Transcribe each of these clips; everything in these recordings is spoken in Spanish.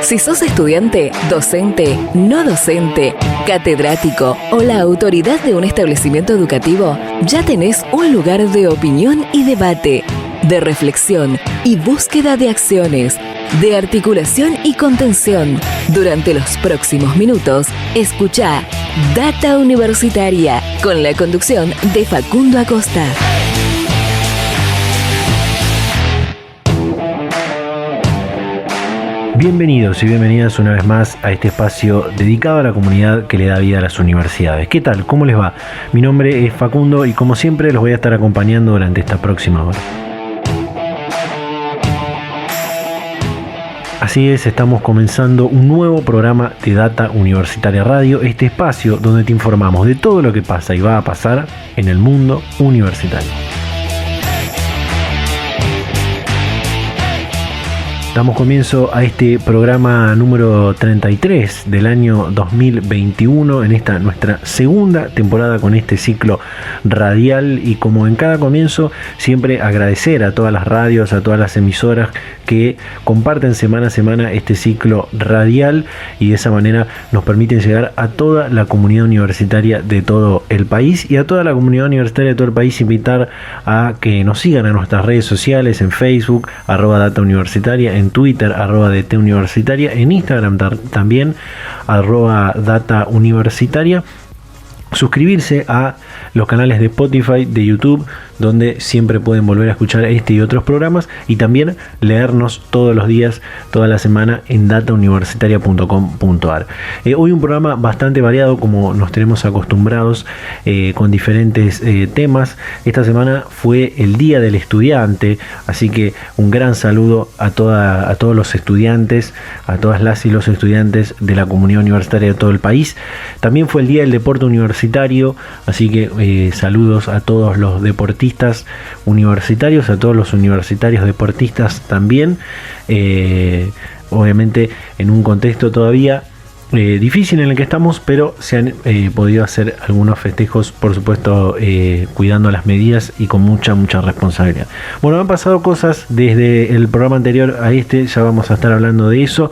Si sos estudiante, docente, no docente, catedrático o la autoridad de un establecimiento educativo, ya tenés un lugar de opinión y debate, de reflexión y búsqueda de acciones, de articulación y contención. Durante los próximos minutos, escuchá Data Universitaria, con la conducción de Facundo Acosta. Bienvenidos y bienvenidas una vez más a este espacio dedicado a la comunidad que le da vida a las universidades. ¿Qué tal? ¿Cómo les va? Mi nombre es Facundo y como siempre los voy a estar acompañando durante esta próxima hora. Así es, estamos comenzando un nuevo programa de Data Universitaria Radio, este espacio donde te informamos de todo lo que pasa y va a pasar en el mundo universitario. Damos comienzo a este programa número 33 del año 2021, en esta nuestra segunda temporada con este ciclo radial, y como en cada comienzo siempre agradecer a todas las radios, a todas las emisoras que comparten semana a semana este ciclo radial y de esa manera nos permiten llegar a toda la comunidad universitaria de todo el país, y a toda la comunidad universitaria de todo el país invitar a que nos sigan en nuestras redes sociales, en Facebook, @Data Universitaria, en Twitter, @DT Universitaria, en Instagram también, @Data Universitaria. Suscribirse a los canales de Spotify, de YouTube, donde siempre pueden volver a escuchar este y otros programas, y también leernos todos los días, toda la semana en datauniversitaria.com.ar. Hoy un programa bastante variado, como nos tenemos acostumbrados, con diferentes temas. Esta semana fue el Día del Estudiante, así que un gran saludo a todos los estudiantes, a todas las y los estudiantes de la comunidad universitaria de todo el país. También fue el Día del Deporte Universitario, así que saludos a todos los deportistas universitarios, a todos los universitarios deportistas también, obviamente en un contexto todavía difícil en el que estamos, pero se han podido hacer algunos festejos, por supuesto cuidando las medidas y con mucha responsabilidad. Bueno, han pasado cosas desde el programa anterior a este, ya vamos a estar hablando de eso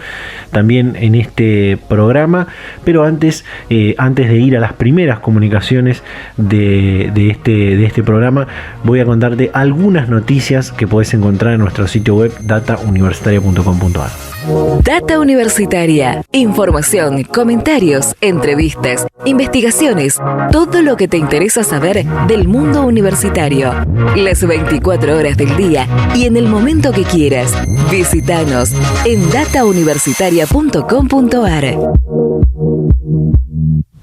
también en este programa, pero antes de ir a las primeras comunicaciones de este programa, voy a contarte algunas noticias que podés encontrar en nuestro sitio web datauniversitaria.com.ar. Data Universitaria, información, comentarios, entrevistas, investigaciones, todo lo que te interesa saber del mundo universitario. Las 24 horas del día y en el momento que quieras. Visítanos en datauniversitaria.com.ar.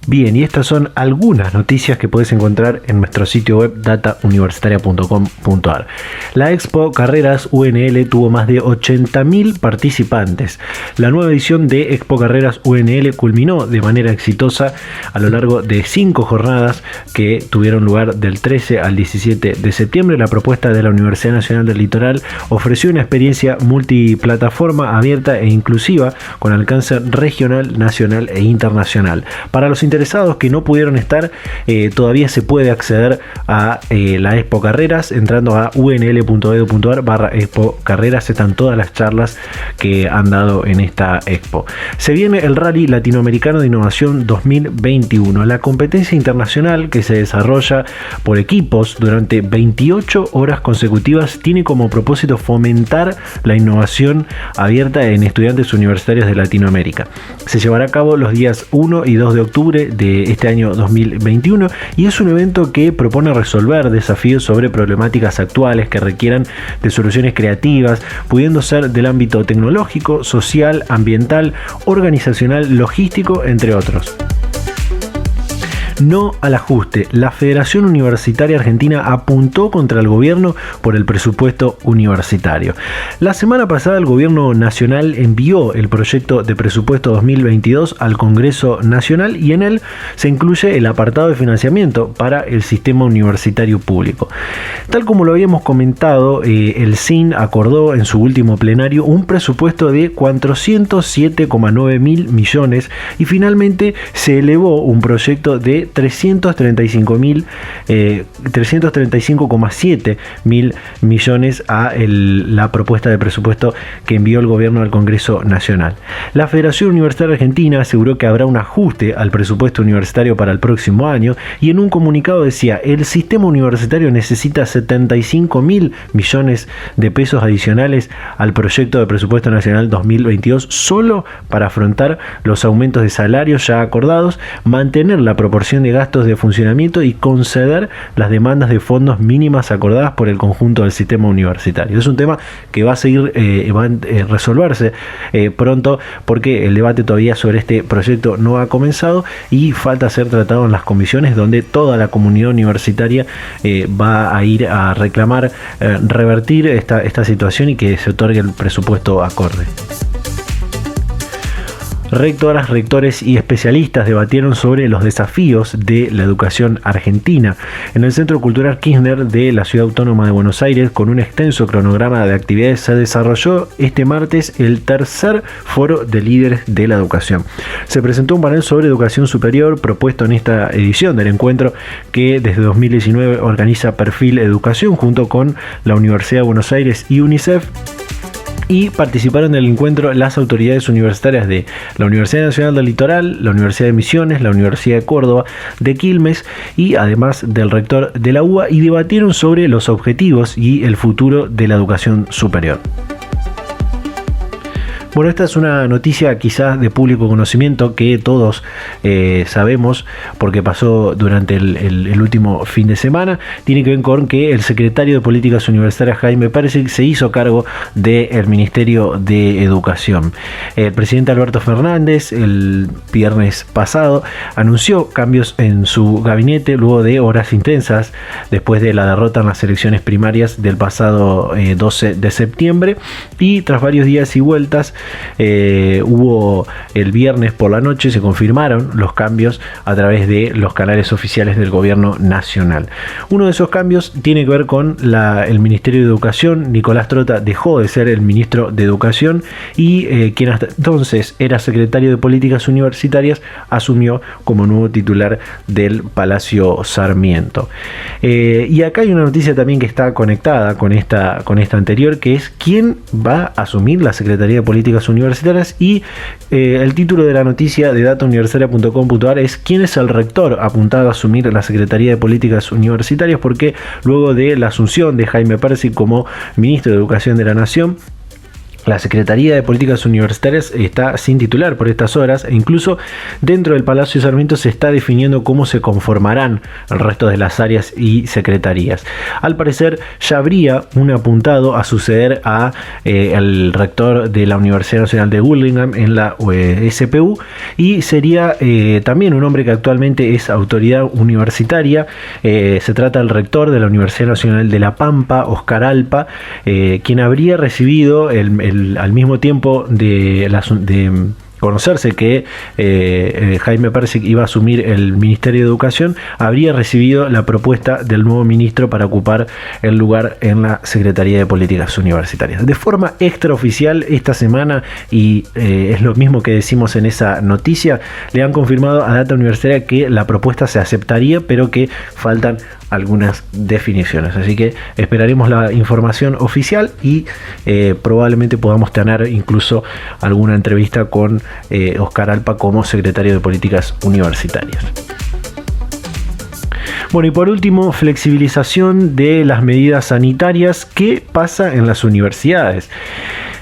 Bien, y estas son algunas noticias que puedes encontrar en nuestro sitio web datauniversitaria.com.ar. La Expo Carreras UNL tuvo más de 80.000 participantes. La nueva edición de Expo Carreras UNL culminó de manera exitosa a lo largo de 5 jornadas que tuvieron lugar del 13 al 17 de septiembre. La propuesta de la Universidad Nacional del Litoral ofreció una experiencia multiplataforma, abierta e inclusiva, con alcance regional, nacional e internacional. Para los interesados que no pudieron estar, todavía se puede acceder a la Expo Carreras entrando a unl.edu.ar/Expo Carreras. Están todas las charlas que han dado en esta Expo. Se viene el Rally Latinoamericano de Innovación 2021, la competencia internacional que se desarrolla por equipos durante 28 horas consecutivas. Tiene como propósito fomentar la innovación abierta en estudiantes universitarios de Latinoamérica. Se llevará a cabo los días 1 y 2 de octubre de este año 2021, y es un evento que propone resolver desafíos sobre problemáticas actuales que requieran de soluciones creativas, pudiendo ser del ámbito tecnológico, social, ambiental, organizacional, logístico, entre otros. No al ajuste. La Federación Universitaria Argentina apuntó contra el gobierno por el presupuesto universitario. La semana pasada el gobierno nacional envió el proyecto de presupuesto 2022 al Congreso Nacional, y en él se incluye el apartado de financiamiento para el sistema universitario público. Tal como lo habíamos comentado, el CIN acordó en su último plenario un presupuesto de 407,9 mil millones, y finalmente se elevó un proyecto de de 335,7 mil millones a la propuesta de presupuesto que envió el gobierno al Congreso Nacional. La Federación Universitaria Argentina aseguró que habrá un ajuste al presupuesto universitario para el próximo año y en un comunicado decía: el sistema universitario necesita 75 mil millones de pesos adicionales al proyecto de presupuesto nacional 2022 solo para afrontar los aumentos de salarios ya acordados, mantener la proporción de gastos de funcionamiento y conceder las demandas de fondos mínimas acordadas por el conjunto del sistema universitario. Es un tema que va a seguir, va a resolverse pronto, porque el debate todavía sobre este proyecto no ha comenzado y falta ser tratado en las comisiones, donde toda la comunidad universitaria va a ir a reclamar revertir esta situación y que se otorgue el presupuesto acorde. Rectoras, rectores y especialistas debatieron sobre los desafíos de la educación argentina en el Centro Cultural Kirchner de la Ciudad Autónoma de Buenos Aires. Con un extenso cronograma de actividades se desarrolló este martes el tercer foro de líderes de la educación. Se presentó un panel sobre educación superior propuesto en esta edición del encuentro, que desde 2019 organiza Perfil Educación junto con la Universidad de Buenos Aires y UNICEF. Y participaron del encuentro las autoridades universitarias de la Universidad Nacional del Litoral, la Universidad de Misiones, la Universidad de Córdoba, de Quilmes y además del rector de la UBA, y debatieron sobre los objetivos y el futuro de la educación superior. Bueno, esta es una noticia quizás de público conocimiento que todos sabemos porque pasó durante el último fin de semana. Tiene que ver con que el secretario de Políticas Universitarias, Jaime Persic, se hizo cargo del Ministerio de Educación. El presidente Alberto Fernández el viernes pasado anunció cambios en su gabinete luego de horas intensas después de la derrota en las elecciones primarias del pasado 12 de septiembre, y tras varios días y vueltas hubo el viernes por la noche, se confirmaron los cambios a través de los canales oficiales del gobierno nacional. Uno de esos cambios tiene que ver con el Ministerio de Educación. Nicolás Trota dejó de ser el ministro de Educación y quien hasta entonces era secretario de Políticas Universitarias asumió como nuevo titular del Palacio Sarmiento. Y acá hay una noticia también que está conectada con esta anterior, que es quién va a asumir la Secretaría de Políticas Universitarias, y el título de la noticia de datauniversitaria.com.ar es quién es el rector apuntado a asumir la Secretaría de Políticas Universitarias, porque luego de la asunción de Jaime Persic como ministro de Educación de la Nación, la Secretaría de Políticas Universitarias está sin titular por estas horas, e incluso dentro del Palacio Sarmiento se está definiendo cómo se conformarán el resto de las áreas y secretarías. Al parecer ya habría un apuntado a suceder a el rector de la Universidad Nacional de Burlingame en la SPU, y sería también un hombre que actualmente es autoridad universitaria. Se trata del rector de la Universidad Nacional de La Pampa, Oscar Alpa, quien habría recibido al mismo tiempo de conocerse que Jaime Persic iba a asumir el Ministerio de Educación, habría recibido la propuesta del nuevo ministro para ocupar el lugar en la Secretaría de Políticas Universitarias. De forma extraoficial esta semana, y es lo mismo que decimos en esa noticia, le han confirmado a Data Universitaria que la propuesta se aceptaría, pero que faltan algunas definiciones. Así que esperaremos la información oficial y probablemente podamos tener incluso alguna entrevista con Oscar Alpa como secretario de Políticas Universitarias. Bueno, y por último, flexibilización de las medidas sanitarias. ¿Qué pasa en las universidades?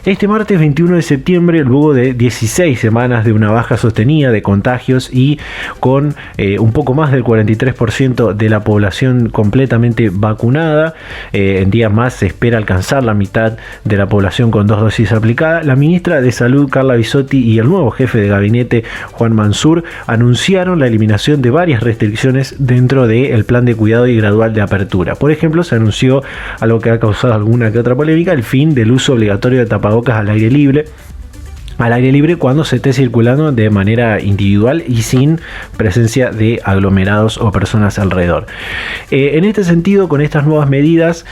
Este martes 21 de septiembre, luego de 16 semanas de una baja sostenida de contagios y con un poco más del 43% de la población completamente vacunada, en días más se espera alcanzar la mitad de la población con 2 dosis aplicadas, la ministra de Salud, Carla Bisotti, y el nuevo jefe de gabinete, Juan Mansur, anunciaron la eliminación de varias restricciones dentro del plan de cuidado y gradual de apertura. Por ejemplo, se anunció algo que ha causado alguna que otra polémica: el fin del uso obligatorio de tapabocas al aire libre, al aire libre cuando se esté circulando de manera individual y sin presencia de aglomerados o personas alrededor. En este sentido, con estas nuevas medidas,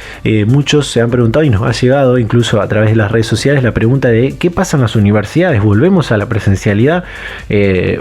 muchos se han preguntado, y nos ha llegado incluso a través de las redes sociales, la pregunta de ¿qué pasa en las universidades? ¿Volvemos a la presencialidad?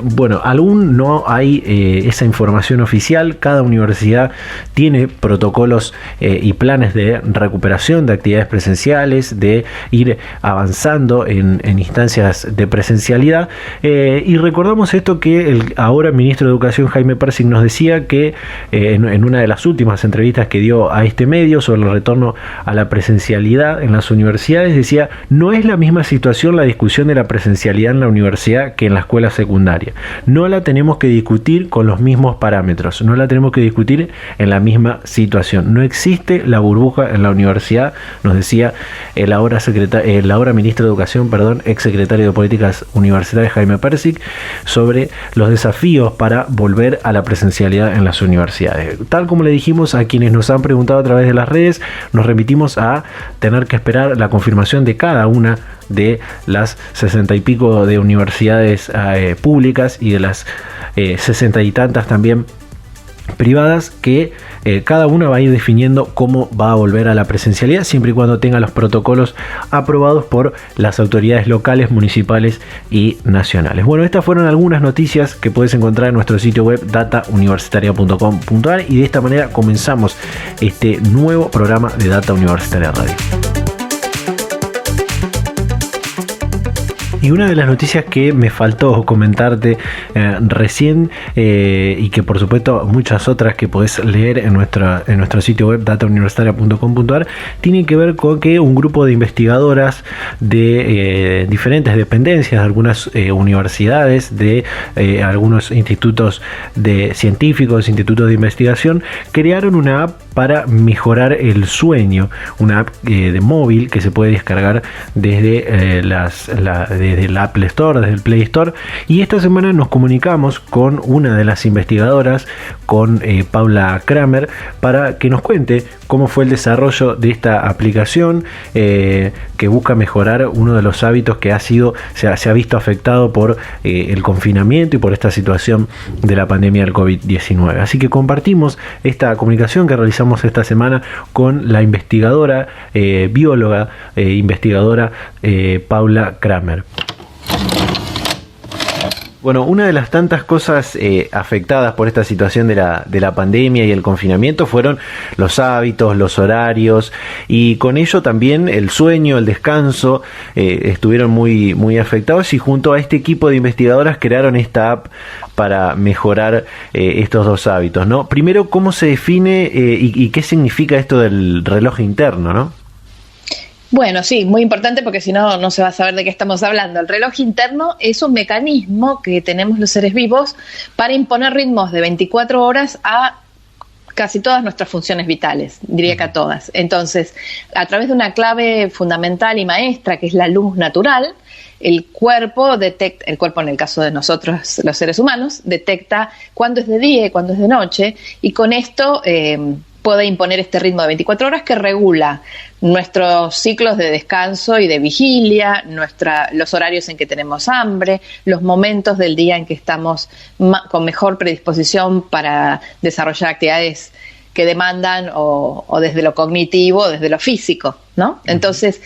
Bueno, aún no hay esa información oficial. Cada universidad tiene protocolos y planes de recuperación de actividades presenciales, de ir avanzando en instancias de presencialidad, y recordamos esto que el ahora ministro de Educación Jaime Persic nos decía que en una de las últimas entrevistas que dio a este medio sobre el retorno a la presencialidad en las universidades, decía: no es la misma situación la discusión de la presencialidad en la universidad que en la escuela secundaria, no la tenemos que discutir con los mismos parámetros, no la tenemos que discutir en la misma situación, no existe la burbuja en la universidad, nos decía el ahora ministro de Educación, ex secretario de Políticas Universitarias Jaime Persic, sobre los desafíos para volver a la presencialidad en las universidades. Tal como le dijimos a quienes nos han preguntado a través de las redes, nos remitimos a tener que esperar la confirmación de cada una de las 60 y pico de universidades públicas y de las 60 y tantas también privadas, que cada una va a ir definiendo cómo va a volver a la presencialidad, siempre y cuando tenga los protocolos aprobados por las autoridades locales, municipales y nacionales. Bueno, estas fueron algunas noticias que puedes encontrar en nuestro sitio web datauniversitaria.com.ar, y de esta manera comenzamos este nuevo programa de Data Universitaria Radio. Y una de las noticias que me faltó comentarte recién, y que por supuesto muchas otras que podés leer en nuestro sitio web datauniversitaria.com.ar, tiene que ver con que un grupo de investigadoras de diferentes dependencias, de algunas universidades, de algunos institutos científicos, institutos de investigación, crearon una app para mejorar el sueño, una app de móvil que se puede descargar desde desde el Apple Store, desde el Play Store. Y esta semana nos comunicamos con una de las investigadoras, con Paula Kramer, para que nos cuente cómo fue el desarrollo de esta aplicación que busca mejorar uno de los hábitos que se ha visto afectado por el confinamiento y por esta situación de la pandemia del COVID-19. Así que compartimos esta comunicación que realizamos esta semana con la investigadora, bióloga, investigadora Paula Kramer. Bueno, una de las tantas cosas afectadas por esta situación de la pandemia y el confinamiento fueron los hábitos, los horarios, y con ello también el sueño, el descanso, estuvieron muy, muy afectados, y junto a este equipo de investigadoras crearon esta app para mejorar estos dos hábitos, ¿no? Primero, ¿cómo se define y qué significa esto del reloj interno, no? Bueno, sí, muy importante, porque si no, no se va a saber de qué estamos hablando. El reloj interno es un mecanismo que tenemos los seres vivos para imponer ritmos de 24 horas a casi todas nuestras funciones vitales, diría que a todas. Entonces, a través de una clave fundamental y maestra, que es la luz natural, el cuerpo en el caso de nosotros los seres humanos, detecta cuándo es de día y cuándo es de noche, y con esto puede imponer este ritmo de 24 horas que regula nuestros ciclos de descanso y de vigilia, los horarios en que tenemos hambre, los momentos del día en que estamos con mejor predisposición para desarrollar actividades que demandan o desde lo cognitivo o desde lo físico, ¿no? Entonces,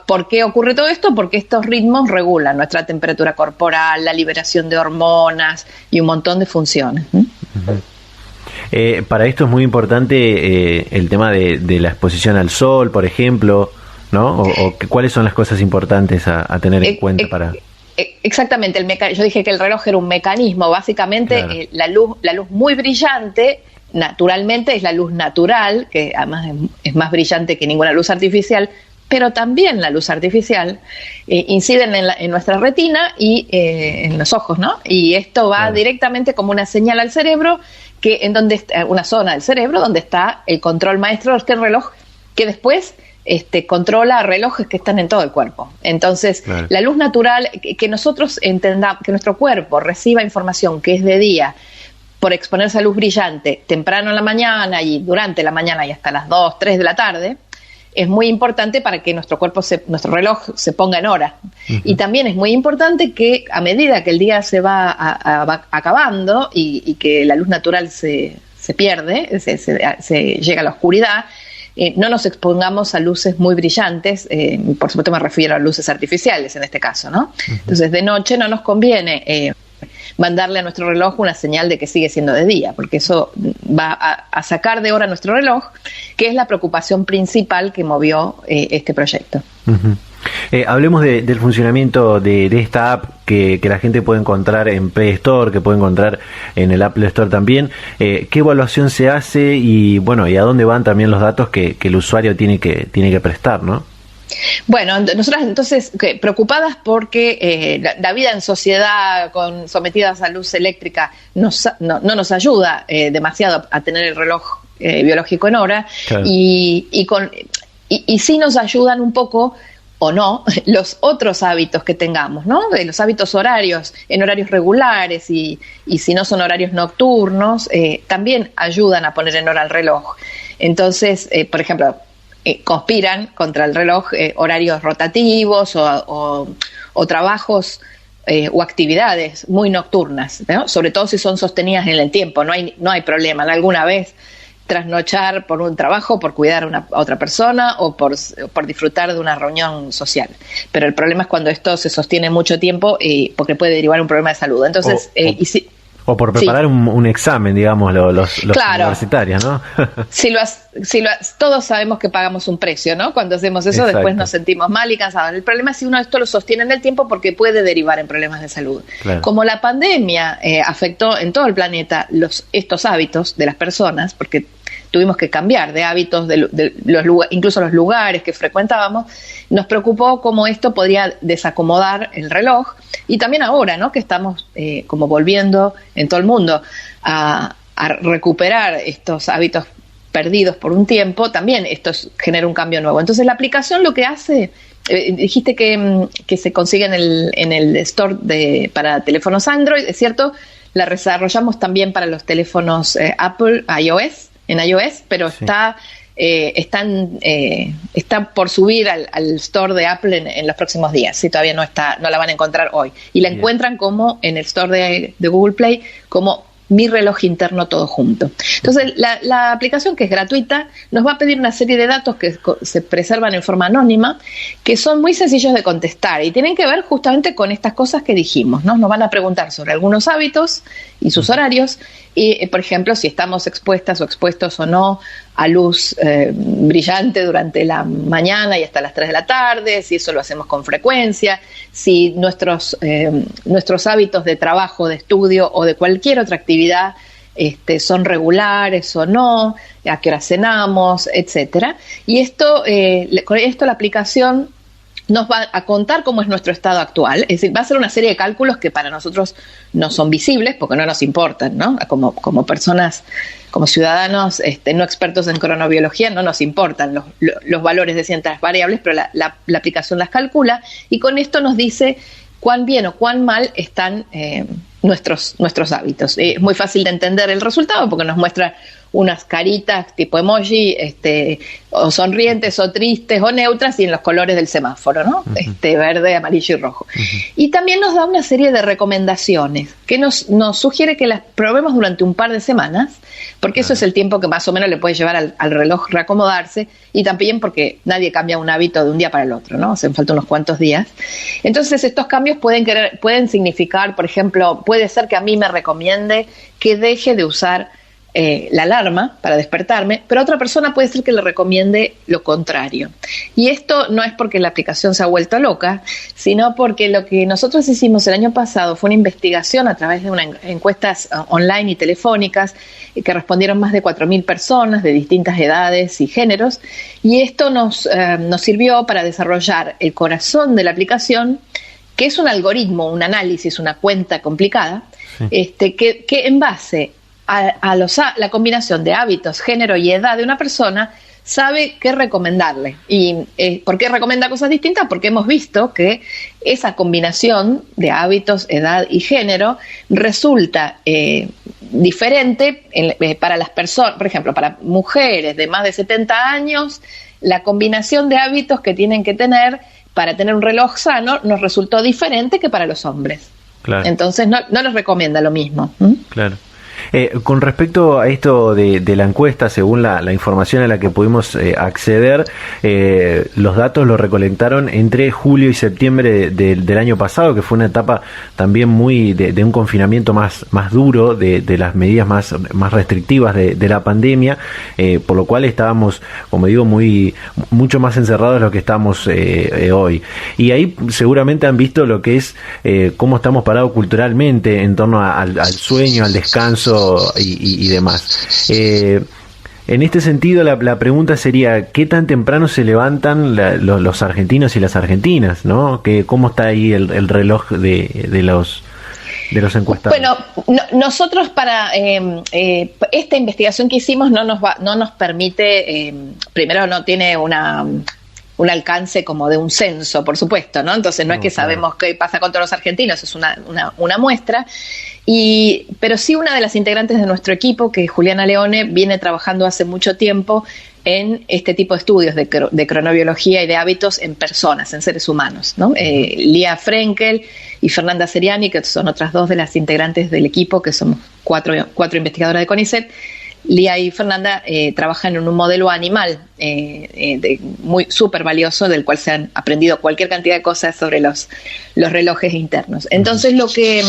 ¿por qué ocurre todo esto? Porque estos ritmos regulan nuestra temperatura corporal, la liberación de hormonas y un montón de funciones. Para esto es muy importante el tema de la exposición al sol, por ejemplo, ¿no? O ¿cuáles son las cosas importantes a tener en cuenta para...? Exactamente, yo dije que el reloj era un mecanismo, básicamente. Claro. La luz muy brillante, naturalmente es la luz natural, que además es más brillante que ninguna luz artificial, pero también la luz artificial incide en nuestra retina y en los ojos, ¿no? Y esto va directamente como una señal al cerebro, una zona del cerebro donde está el control maestro de este reloj, que después controla relojes que están en todo el cuerpo. Entonces, la luz natural, que nosotros entendamos, que nuestro cuerpo reciba información que es de día por exponerse a luz brillante temprano en la mañana y durante la mañana y hasta las 2, 3 de la tarde, es muy importante para que nuestro nuestro reloj se ponga en hora. Y también es muy importante que a medida que el día se va acabando y que la luz natural se pierde, se llega a la oscuridad, no nos expongamos a luces muy brillantes, por supuesto me refiero a luces artificiales en este caso, ¿no? Entonces de noche no nos conviene mandarle a nuestro reloj una señal de que sigue siendo de día, porque eso va a sacar de hora nuestro reloj, que es la preocupación principal que movió este proyecto. Hablemos del funcionamiento de esta app que la gente puede encontrar en Play Store, que puede encontrar en el Apple Store también. ¿Qué evaluación se hace y bueno, y a dónde van también los datos que el usuario tiene que prestar, ¿no? Bueno, nosotras entonces preocupadas porque la vida en sociedad sometidas a luz eléctrica no nos ayuda demasiado a tener el reloj biológico en hora, claro. y sí nos ayudan un poco o no los otros hábitos que tengamos, ¿no? Los hábitos horarios, en horarios regulares y si no son horarios nocturnos, también ayudan a poner en hora el reloj. Entonces, por ejemplo, conspiran contra el reloj horarios rotativos o trabajos o actividades muy nocturnas, ¿no? Sobre todo si son sostenidas en el tiempo, no hay problema. Alguna vez trasnochar por un trabajo, por cuidar a otra persona o por disfrutar de una reunión social. Pero el problema es cuando esto se sostiene mucho tiempo porque puede derivar un problema de salud. Entonces, o por preparar un examen, digamos, los claro. Universitarios, ¿no? Todos sabemos que pagamos un precio, ¿no? Cuando hacemos eso, exacto. Después nos sentimos mal y cansados. El problema es si uno esto lo sostiene en el tiempo porque puede derivar en problemas de salud. Claro. Como la pandemia afectó en todo el planeta estos hábitos de las personas, porque tuvimos que cambiar de hábitos incluso los lugares que frecuentábamos, nos preocupó cómo esto podría desacomodar el reloj. Y también ahora, ¿no? Que estamos como volviendo en todo el mundo a recuperar estos hábitos perdidos por un tiempo, también esto genera un cambio nuevo. Entonces la aplicación lo que hace, dijiste que se consigue en el store para teléfonos Android, es cierto, la desarrollamos también para los teléfonos Apple, en iOS, pero sí. Está por subir al store de Apple en los próximos días. Si todavía no la van a encontrar hoy. Y la encuentran como en el store de Google Play, como Mi Reloj Interno todo junto. Entonces, la aplicación, que es gratuita, nos va a pedir una serie de datos que se preservan en forma anónima, que son muy sencillos de contestar y tienen que ver justamente con estas cosas que dijimos, ¿no? Nos van a preguntar sobre algunos hábitos y sus horarios y, por ejemplo, si estamos expuestas o expuestos o no a luz brillante durante la mañana y hasta las 3 de la tarde, si eso lo hacemos con frecuencia, si nuestros hábitos de trabajo, de estudio o de cualquier otra actividad son regulares o no, a qué hora cenamos, etcétera. Y con esto la aplicación nos va a contar cómo es nuestro estado actual, es decir, va a hacer una serie de cálculos que para nosotros no son visibles porque no nos importan, ¿no? Como personas, como ciudadanos no expertos en cronobiología, no nos importan los valores de ciertas variables, pero la aplicación las calcula y con esto nos dice cuán bien o cuán mal están nuestros hábitos. Es muy fácil de entender el resultado porque nos muestra unas caritas tipo emoji, o sonrientes o tristes o neutras y en los colores del semáforo, ¿no? Uh-huh. Verde, amarillo y rojo. Uh-huh. Y también nos da una serie de recomendaciones que nos sugiere que las probemos durante un par de semanas, porque eso es el tiempo que más o menos le puede llevar al reloj reacomodarse y también porque nadie cambia un hábito de un día para el otro, ¿no? Hacen falta unos cuantos días. Entonces estos cambios pueden significar, por ejemplo, puede ser que a mí me recomiende que deje de usar la alarma para despertarme, pero a otra persona puede ser que le recomiende lo contrario. Y esto no es porque la aplicación se ha vuelto loca, sino porque lo que nosotros hicimos el año pasado fue una investigación a través de encuestas online y telefónicas que respondieron más de 4.000 personas de distintas edades y géneros, y esto nos sirvió para desarrollar el corazón de la aplicación, que es un algoritmo, un análisis, una cuenta complicada, sí. Que en base a la combinación de hábitos, género y edad de una persona, sabe qué recomendarle. ¿Y por qué recomienda cosas distintas? Porque hemos visto que esa combinación de hábitos, edad y género resulta diferente para las personas, por ejemplo, para mujeres de más de 70 años, la combinación de hábitos que tienen que tener para tener un reloj sano nos resultó diferente que para los hombres. Claro. Entonces no les recomienda lo mismo. Claro. Con respecto a esto de la encuesta, según la información a la que pudimos acceder, los datos los recolectaron entre julio y septiembre del año pasado, que fue una etapa también muy de un confinamiento más duro, de las medidas más restrictivas de la pandemia, por lo cual estábamos, como digo, mucho más encerrados de lo que estamos hoy. Y ahí seguramente han visto lo que es cómo estamos parados culturalmente en torno al sueño, al descanso y demás. En este sentido, la pregunta sería, ¿qué tan temprano se levantan los argentinos y las argentinas, ¿no? ¿Cómo está ahí el reloj de los encuestados? Bueno, nosotros para esta investigación que hicimos no nos permite, primero no tiene un alcance como de un censo, por supuesto, ¿no? Entonces no es que sabemos qué pasa con todos los argentinos, es una muestra. Pero sí, una de las integrantes de nuestro equipo, que es Juliana Leone, viene trabajando hace mucho tiempo en este tipo de estudios de cronobiología y de hábitos en personas, en seres humanos, ¿no? Lía Frenkel y Fernanda Seriani, que son otras dos de las integrantes del equipo, que somos cuatro investigadoras de CONICET. Lía y Fernanda trabajan en un modelo animal muy súper valioso, del cual se han aprendido cualquier cantidad de cosas sobre los relojes internos. Entonces, lo que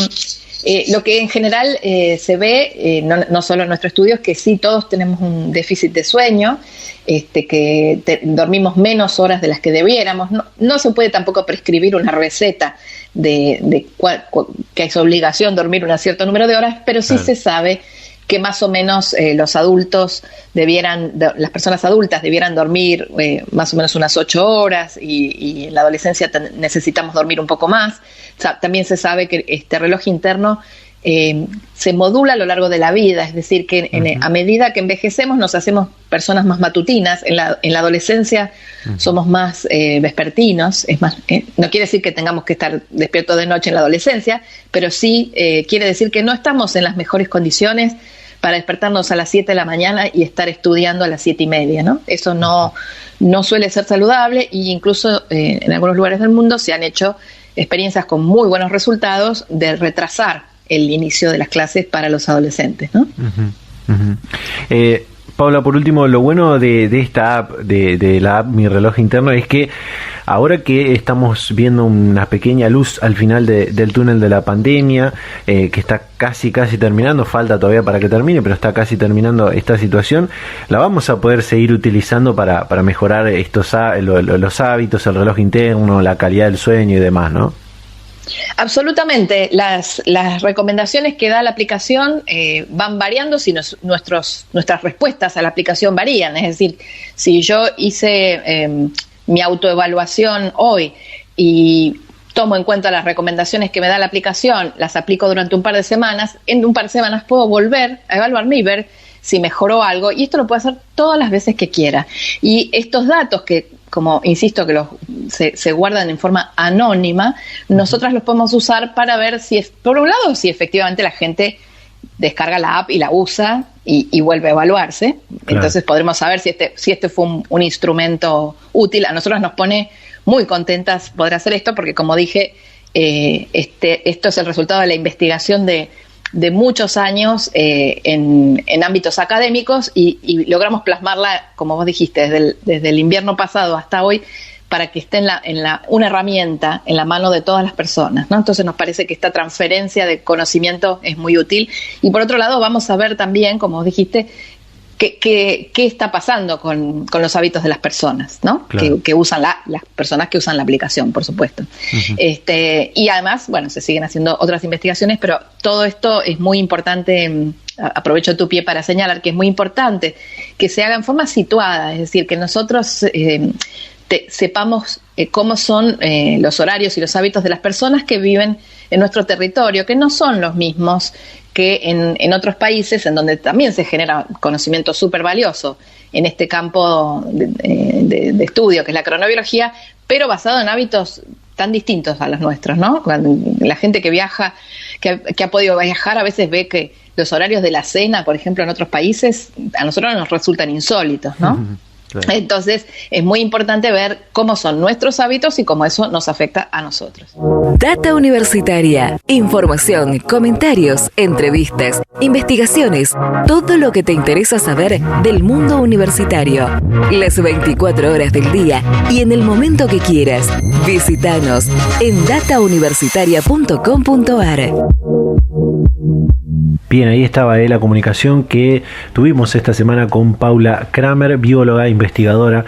en general se ve, no solo en nuestro estudio, es que sí, todos tenemos un déficit de sueño, que dormimos menos horas de las que debiéramos. No se puede tampoco prescribir una receta que es obligación dormir un cierto número de horas, pero sí se sabe que más o menos los adultos las personas adultas debieran dormir más o menos unas 8 horas y en la adolescencia necesitamos dormir un poco más. O sea, también se sabe que este reloj interno se modula a lo largo de la vida, es decir, que a medida que envejecemos nos hacemos personas más matutinas. En la adolescencia somos más vespertinos, es más, no quiere decir que tengamos que estar despiertos de noche en la adolescencia, pero sí quiere decir que no estamos en las mejores condiciones para despertarnos a las 7 de la mañana y estar estudiando a las 7:30, ¿no? Eso no suele ser saludable, y incluso en algunos lugares del mundo se han hecho experiencias con muy buenos resultados de retrasar el inicio de las clases para los adolescentes, ¿no? Paula, por último, lo bueno de esta app, de la app Mi Reloj Interno, es que ahora que estamos viendo una pequeña luz al final del túnel de la pandemia, que está casi terminando, falta todavía para que termine, pero está casi terminando esta situación, la vamos a poder seguir utilizando para mejorar los hábitos, el reloj interno, la calidad del sueño y demás, ¿no? Absolutamente. Las recomendaciones que da la aplicación van variando si nuestras respuestas a la aplicación varían. Es decir, si yo hice mi autoevaluación hoy y tomo en cuenta las recomendaciones que me da la aplicación, las aplico durante un par de semanas, en un par de semanas puedo volver a evaluarme y ver si mejoró algo, y esto lo puedo hacer todas las veces que quiera. Y estos datos que, como insisto, que se guardan en forma anónima, nosotras los podemos usar para ver por un lado, si efectivamente la gente descarga la app y la usa y vuelve a evaluarse. Claro. Entonces podremos saber si este fue un instrumento útil. A nosotros nos pone muy contentas poder hacer esto, porque, como dije, esto es el resultado de la investigación de muchos años en ámbitos académicos, y logramos plasmarla, como vos dijiste, desde el invierno pasado hasta hoy, para que esté una herramienta en la mano de todas las personas, ¿no? Entonces nos parece que esta transferencia de conocimiento es muy útil. Y por otro lado, vamos a ver también, como vos dijiste, qué está pasando con los hábitos de las personas, ¿no? Claro. Que usan las personas que usan la aplicación, por supuesto. Y además, bueno, se siguen haciendo otras investigaciones, pero todo esto es muy importante. Aprovecho tu pie para señalar que es muy importante que se haga en forma situada, es decir, que nosotros sepamos cómo son los horarios y los hábitos de las personas que viven en nuestro territorio, que no son los mismos que en otros países, en donde también se genera conocimiento súper valioso en este campo de estudio, que es la cronobiología, pero basado en hábitos tan distintos a los nuestros, ¿no? Cuando la gente que viaja, que ha podido viajar, a veces ve que los horarios de la cena, por ejemplo, en otros países, a nosotros nos resultan insólitos, ¿no? Claro. Entonces, es muy importante ver cómo son nuestros hábitos y cómo eso nos afecta a nosotros. Data Universitaria. Información, comentarios, entrevistas, investigaciones, todo lo que te interesa saber del mundo universitario. Las 24 horas del día y en el momento que quieras. Visítanos en datauniversitaria.com.ar. Bien, ahí estaba la comunicación que tuvimos esta semana con Paula Kramer, bióloga, investigadora,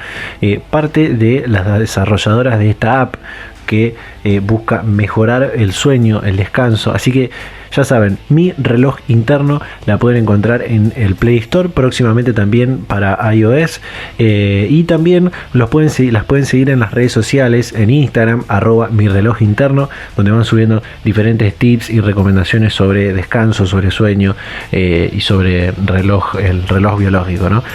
parte de las desarrolladoras de esta app que busca mejorar el sueño, el descanso. Así que ya saben, Mi Reloj Interno la pueden encontrar en el Play Store, próximamente también para iOS, y también las pueden seguir en las redes sociales, en Instagram, @mirreloginterno, donde van subiendo diferentes tips y recomendaciones sobre descanso, sobre sueño y sobre el reloj biológico, ¿no?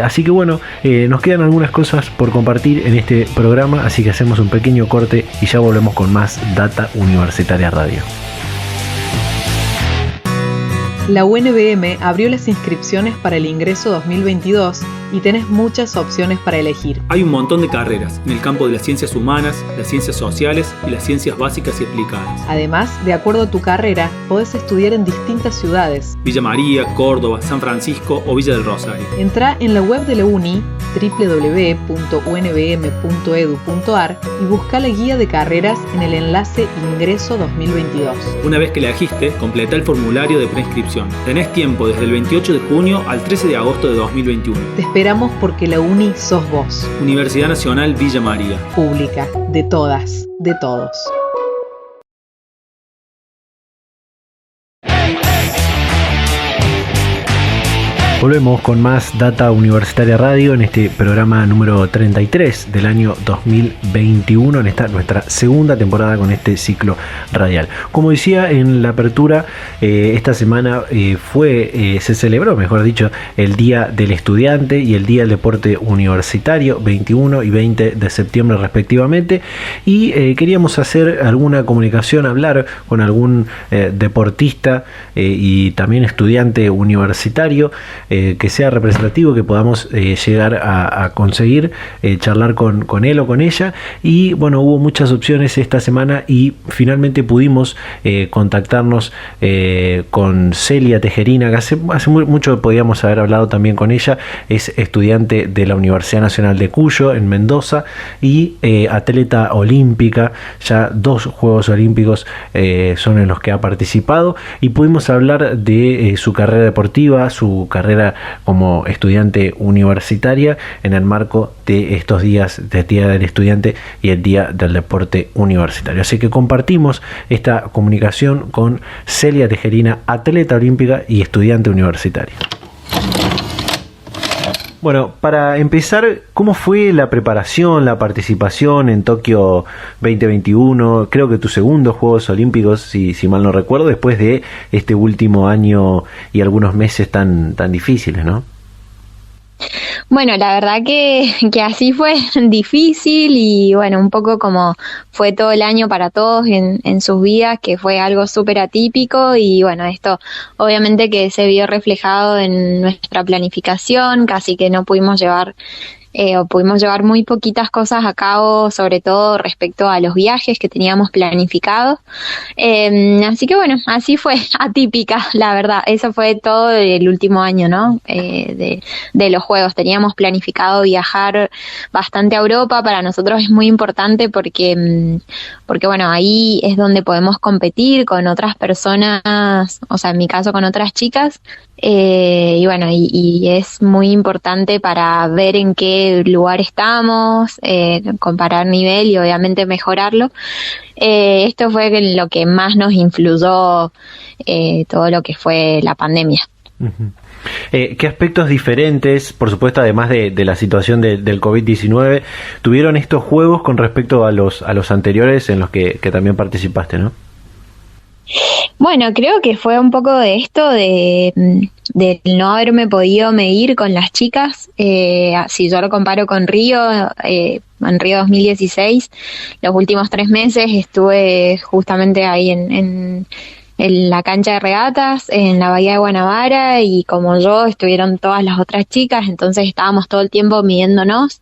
Así que bueno, nos quedan algunas cosas por compartir en este programa, así que hacemos un pequeño corte y ya volvemos con más Data Universitaria Radio. La UNBM abrió las inscripciones para el ingreso 2022 y tenés muchas opciones para elegir. Hay un montón de carreras en el campo de las ciencias humanas, las ciencias sociales y las ciencias básicas y aplicadas. Además, de acuerdo a tu carrera, podés estudiar en distintas ciudades. Villa María, Córdoba, San Francisco o Villa del Rosario. Entrá en la web de la UNI, www.unbm.edu.ar, y busca la guía de carreras en el enlace Ingreso 2022. Una vez que la elegiste, completa el formulario de preinscripción. Tenés tiempo desde el 28 de junio al 13 de agosto de 2021. Te esperamos porque la UNI sos vos. Universidad Nacional Villa María. Pública, de todas, de todos. Volvemos con más Data Universitaria Radio en este programa número 33 del año 2021, en esta nuestra segunda temporada con este ciclo radial. Como decía en la apertura, esta semana se celebró, mejor dicho, el Día del Estudiante y el Día del Deporte Universitario, 21 y 20 de septiembre respectivamente, y queríamos hacer alguna comunicación, hablar con algún deportista y también estudiante universitario, que sea representativo, que podamos llegar a conseguir charlar con él o con ella. Y bueno, hubo muchas opciones esta semana y finalmente pudimos contactarnos con Celia Tejerina, que hace mucho podíamos haber hablado también con ella. Es estudiante de la Universidad Nacional de Cuyo en Mendoza y atleta olímpica. Ya 2 Juegos Olímpicos son en los que ha participado, y pudimos hablar de su carrera deportiva, su carrera como estudiante universitaria en el marco de estos días de Día del Estudiante y el Día del Deporte Universitario. Así que compartimos esta comunicación con Celia Tejerina, atleta olímpica y estudiante universitaria. Bueno, para empezar, ¿cómo fue la preparación, la participación en Tokio 2021? Creo que tu segundo Juegos Olímpicos, si mal no recuerdo, después de este último año y algunos meses tan difíciles, ¿no? Bueno, la verdad que así fue difícil y bueno, un poco como fue todo el año para todos en sus vidas, que fue algo súper atípico, y bueno, esto obviamente que se vio reflejado en nuestra planificación, casi que no pudimos llevar muy poquitas cosas a cabo, sobre todo respecto a los viajes que teníamos planificados. Así que bueno, así fue, atípica, la verdad. Eso fue todo el último año, ¿no? De los Juegos. Teníamos planificado viajar bastante a Europa. Para nosotros es muy importante porque bueno, ahí es donde podemos competir con otras personas, o sea, en mi caso con otras chicas. Y bueno, y es muy importante para ver en qué lugar estamos, comparar nivel y obviamente mejorarlo. Esto fue lo que más nos influyó todo lo que fue la pandemia. Uh-huh. ¿Qué aspectos diferentes, por supuesto, además de la situación del COVID-19, tuvieron estos juegos con respecto a los anteriores en los que también participaste, ¿no? Bueno, creo que fue un poco de esto de no haberme podido medir con las chicas. Si yo lo comparo con Río, en Río 2016, los últimos 3 meses estuve justamente ahí en en la cancha de regatas, en la bahía de Guanabara, y como yo estuvieron todas las otras chicas, entonces estábamos todo el tiempo midiéndonos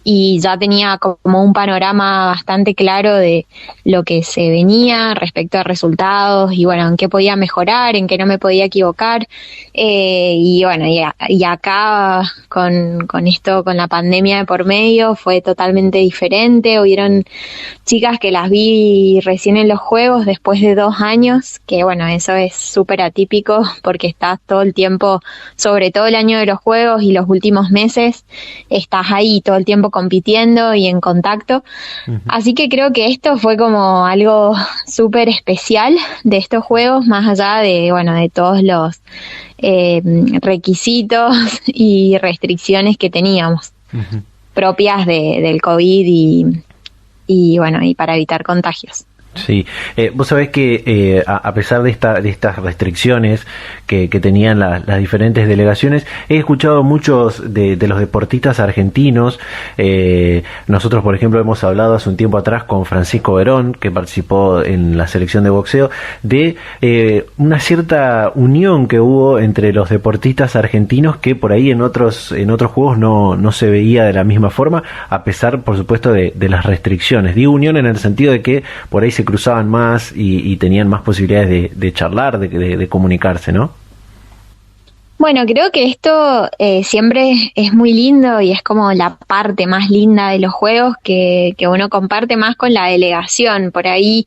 y ya tenía como un panorama bastante claro de lo que se venía respecto a resultados y bueno, en qué podía mejorar, en qué no me podía equivocar, y bueno, y acá con esto, con la pandemia de por medio, fue totalmente diferente. Hubieron chicas que las vi recién en los juegos después de 2 años, que bueno, eso es súper atípico porque estás todo el tiempo, sobre todo el año de los juegos y los últimos meses, estás ahí todo el tiempo compitiendo y en contacto. Uh-huh. Así que creo que esto fue como algo súper especial de estos juegos, más allá de, bueno, de todos los requisitos y restricciones que teníamos, uh-huh, propias del COVID y bueno, y para evitar contagios. Sí, vos sabés que a pesar de estas restricciones que tenían las diferentes delegaciones, he escuchado muchos de los deportistas argentinos. Nosotros, por ejemplo, hemos hablado hace un tiempo atrás con Francisco Verón, que participó en la selección de boxeo, de una cierta unión que hubo entre los deportistas argentinos que por ahí en otros juegos no se veía de la misma forma, a pesar, por supuesto, de las restricciones. Digo unión en el sentido de que por ahí se cruzaban más y tenían más posibilidades de charlar, de comunicarse, ¿no? Bueno, creo que esto siempre es muy lindo y es como la parte más linda de los juegos que uno comparte más con la delegación. Por ahí,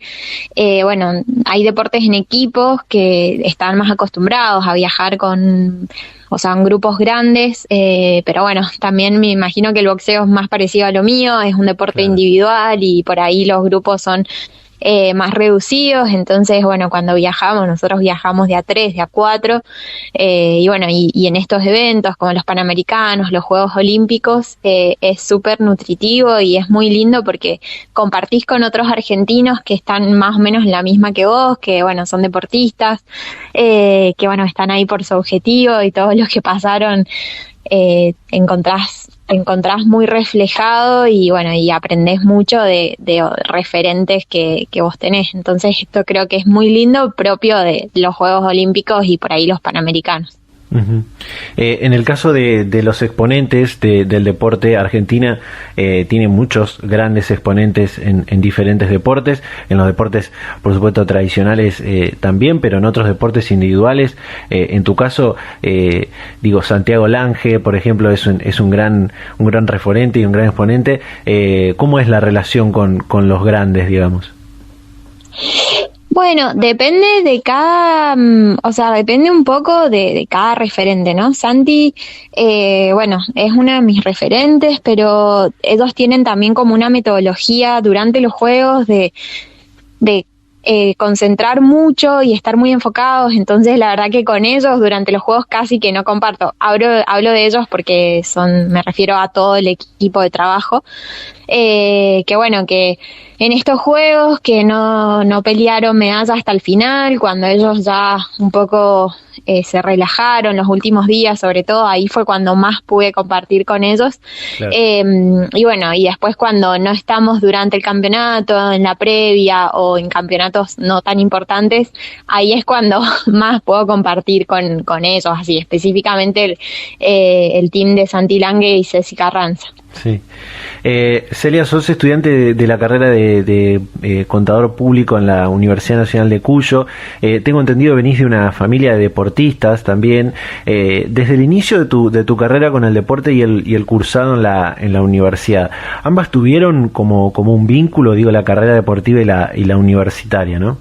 bueno, hay deportes en equipos que están más acostumbrados a viajar con grupos grandes, pero bueno, también me imagino que el boxeo es más parecido a lo mío, es un deporte individual y por ahí los grupos son más reducidos. Entonces, bueno, cuando nosotros viajamos de a 3, de a 4, y bueno, y en estos eventos como los Panamericanos, los Juegos Olímpicos, es súper nutritivo y es muy lindo porque compartís con otros argentinos que están más o menos en la misma que vos, que bueno, son deportistas, que bueno, están ahí por su objetivo y todos los que pasaron, encontrás muy reflejado y bueno, y aprendés mucho de referentes que vos tenés. Entonces esto creo que es muy lindo, propio de los Juegos Olímpicos y por ahí los Panamericanos. Uh-huh. En el caso de los exponentes del deporte, Argentina tiene muchos grandes exponentes en diferentes deportes, en los deportes por supuesto tradicionales también, pero en otros deportes individuales. En tu caso, Santiago Lange, por ejemplo, es un gran referente y un gran exponente. ¿Cómo es la relación con los grandes, digamos? Bueno, depende de depende un poco de cada referente, ¿no? Santi, bueno, es uno de mis referentes, pero ellos tienen también como una metodología durante los juegos de concentrar mucho y estar muy enfocados. Entonces la verdad que con ellos durante los juegos casi que no comparto. Hablo de ellos porque me refiero a todo el equipo de trabajo, que bueno, que en estos juegos que no pelearon medalla hasta el final, cuando ellos ya un poco se relajaron los últimos días, sobre todo ahí fue cuando más pude compartir con ellos. Claro. Y bueno, y después cuando no estamos durante el campeonato, en la previa o en campeonatos no tan importantes, ahí es cuando más puedo compartir con ellos, así específicamente el team de Santi Lange y Ceci Carranza. Sí. Celia, sos estudiante de la carrera de contador público en la Universidad Nacional de Cuyo. Tengo entendido venís de una familia de deportistas también. Desde el inicio de tu carrera con el deporte y el cursado en la universidad, ambas tuvieron como un vínculo, la carrera deportiva y la universitaria, ¿no?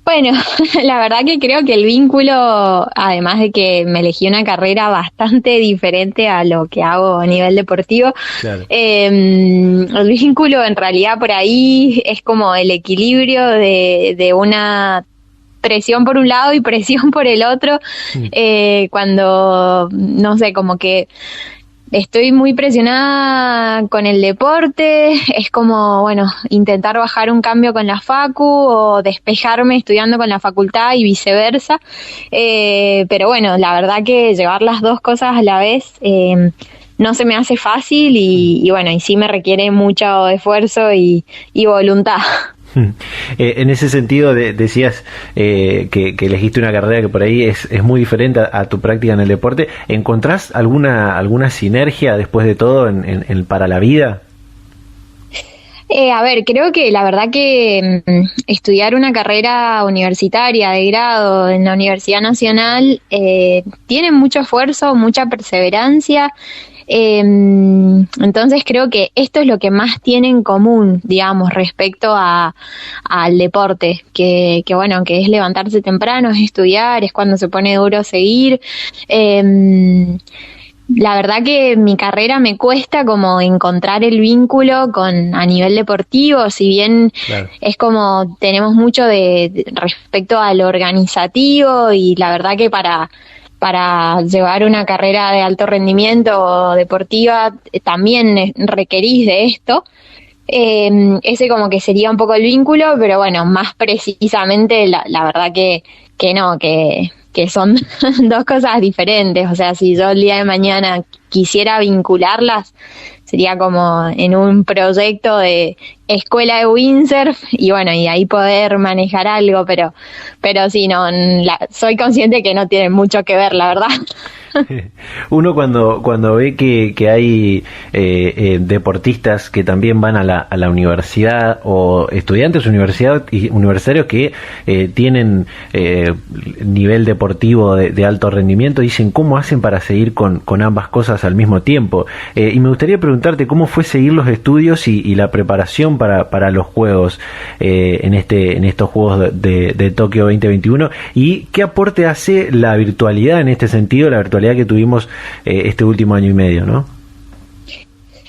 Bueno, la verdad que creo que el vínculo, además de que me elegí una carrera bastante diferente a lo que hago a nivel deportivo, claro. El vínculo en realidad por ahí es como el equilibrio de una presión por un lado y presión por el otro, cuando, no sé, como que estoy muy presionada con el deporte, es como, bueno, intentar bajar un cambio con la facu o despejarme estudiando con la facultad y viceversa, pero bueno, la verdad que llevar las dos cosas a la vez no se me hace fácil y bueno, y sí me requiere mucho esfuerzo y voluntad. En ese sentido decías que elegiste una carrera que por ahí es muy diferente a tu práctica en el deporte. ¿Encontrás alguna sinergia después de todo para la vida? A ver, creo que la verdad que estudiar una carrera universitaria de grado en la Universidad Nacional tiene mucho esfuerzo, mucha perseverancia. Entonces creo que esto es lo que más tiene en común, digamos, respecto al deporte, que bueno, que es levantarse temprano, es estudiar, es cuando se pone duro seguir. La verdad que mi carrera me cuesta como encontrar el vínculo a nivel deportivo, si bien claro, es como tenemos mucho de respecto al organizativo, y la verdad que para llevar una carrera de alto rendimiento deportiva también requerís de esto. Ese como que sería un poco el vínculo, pero bueno, más precisamente la verdad que no, que son dos cosas diferentes. O sea, si yo el día de mañana quisiera vincularlas, sería como en un proyecto de escuela de windsurf y bueno, y ahí poder manejar algo, pero sí, no, soy consciente que no tiene mucho que ver, la verdad. Uno cuando ve que hay deportistas que también van a la universidad, o estudiantes universitarios que tienen nivel deportivo de alto rendimiento, dicen cómo hacen para seguir con ambas cosas al mismo tiempo. Y me gustaría preguntarte cómo fue seguir los estudios y la preparación para los Juegos en estos Juegos de Tokio 2021, y qué aporte hace la virtualidad en este sentido, la virtualidad que tuvimos este último año y medio, ¿no?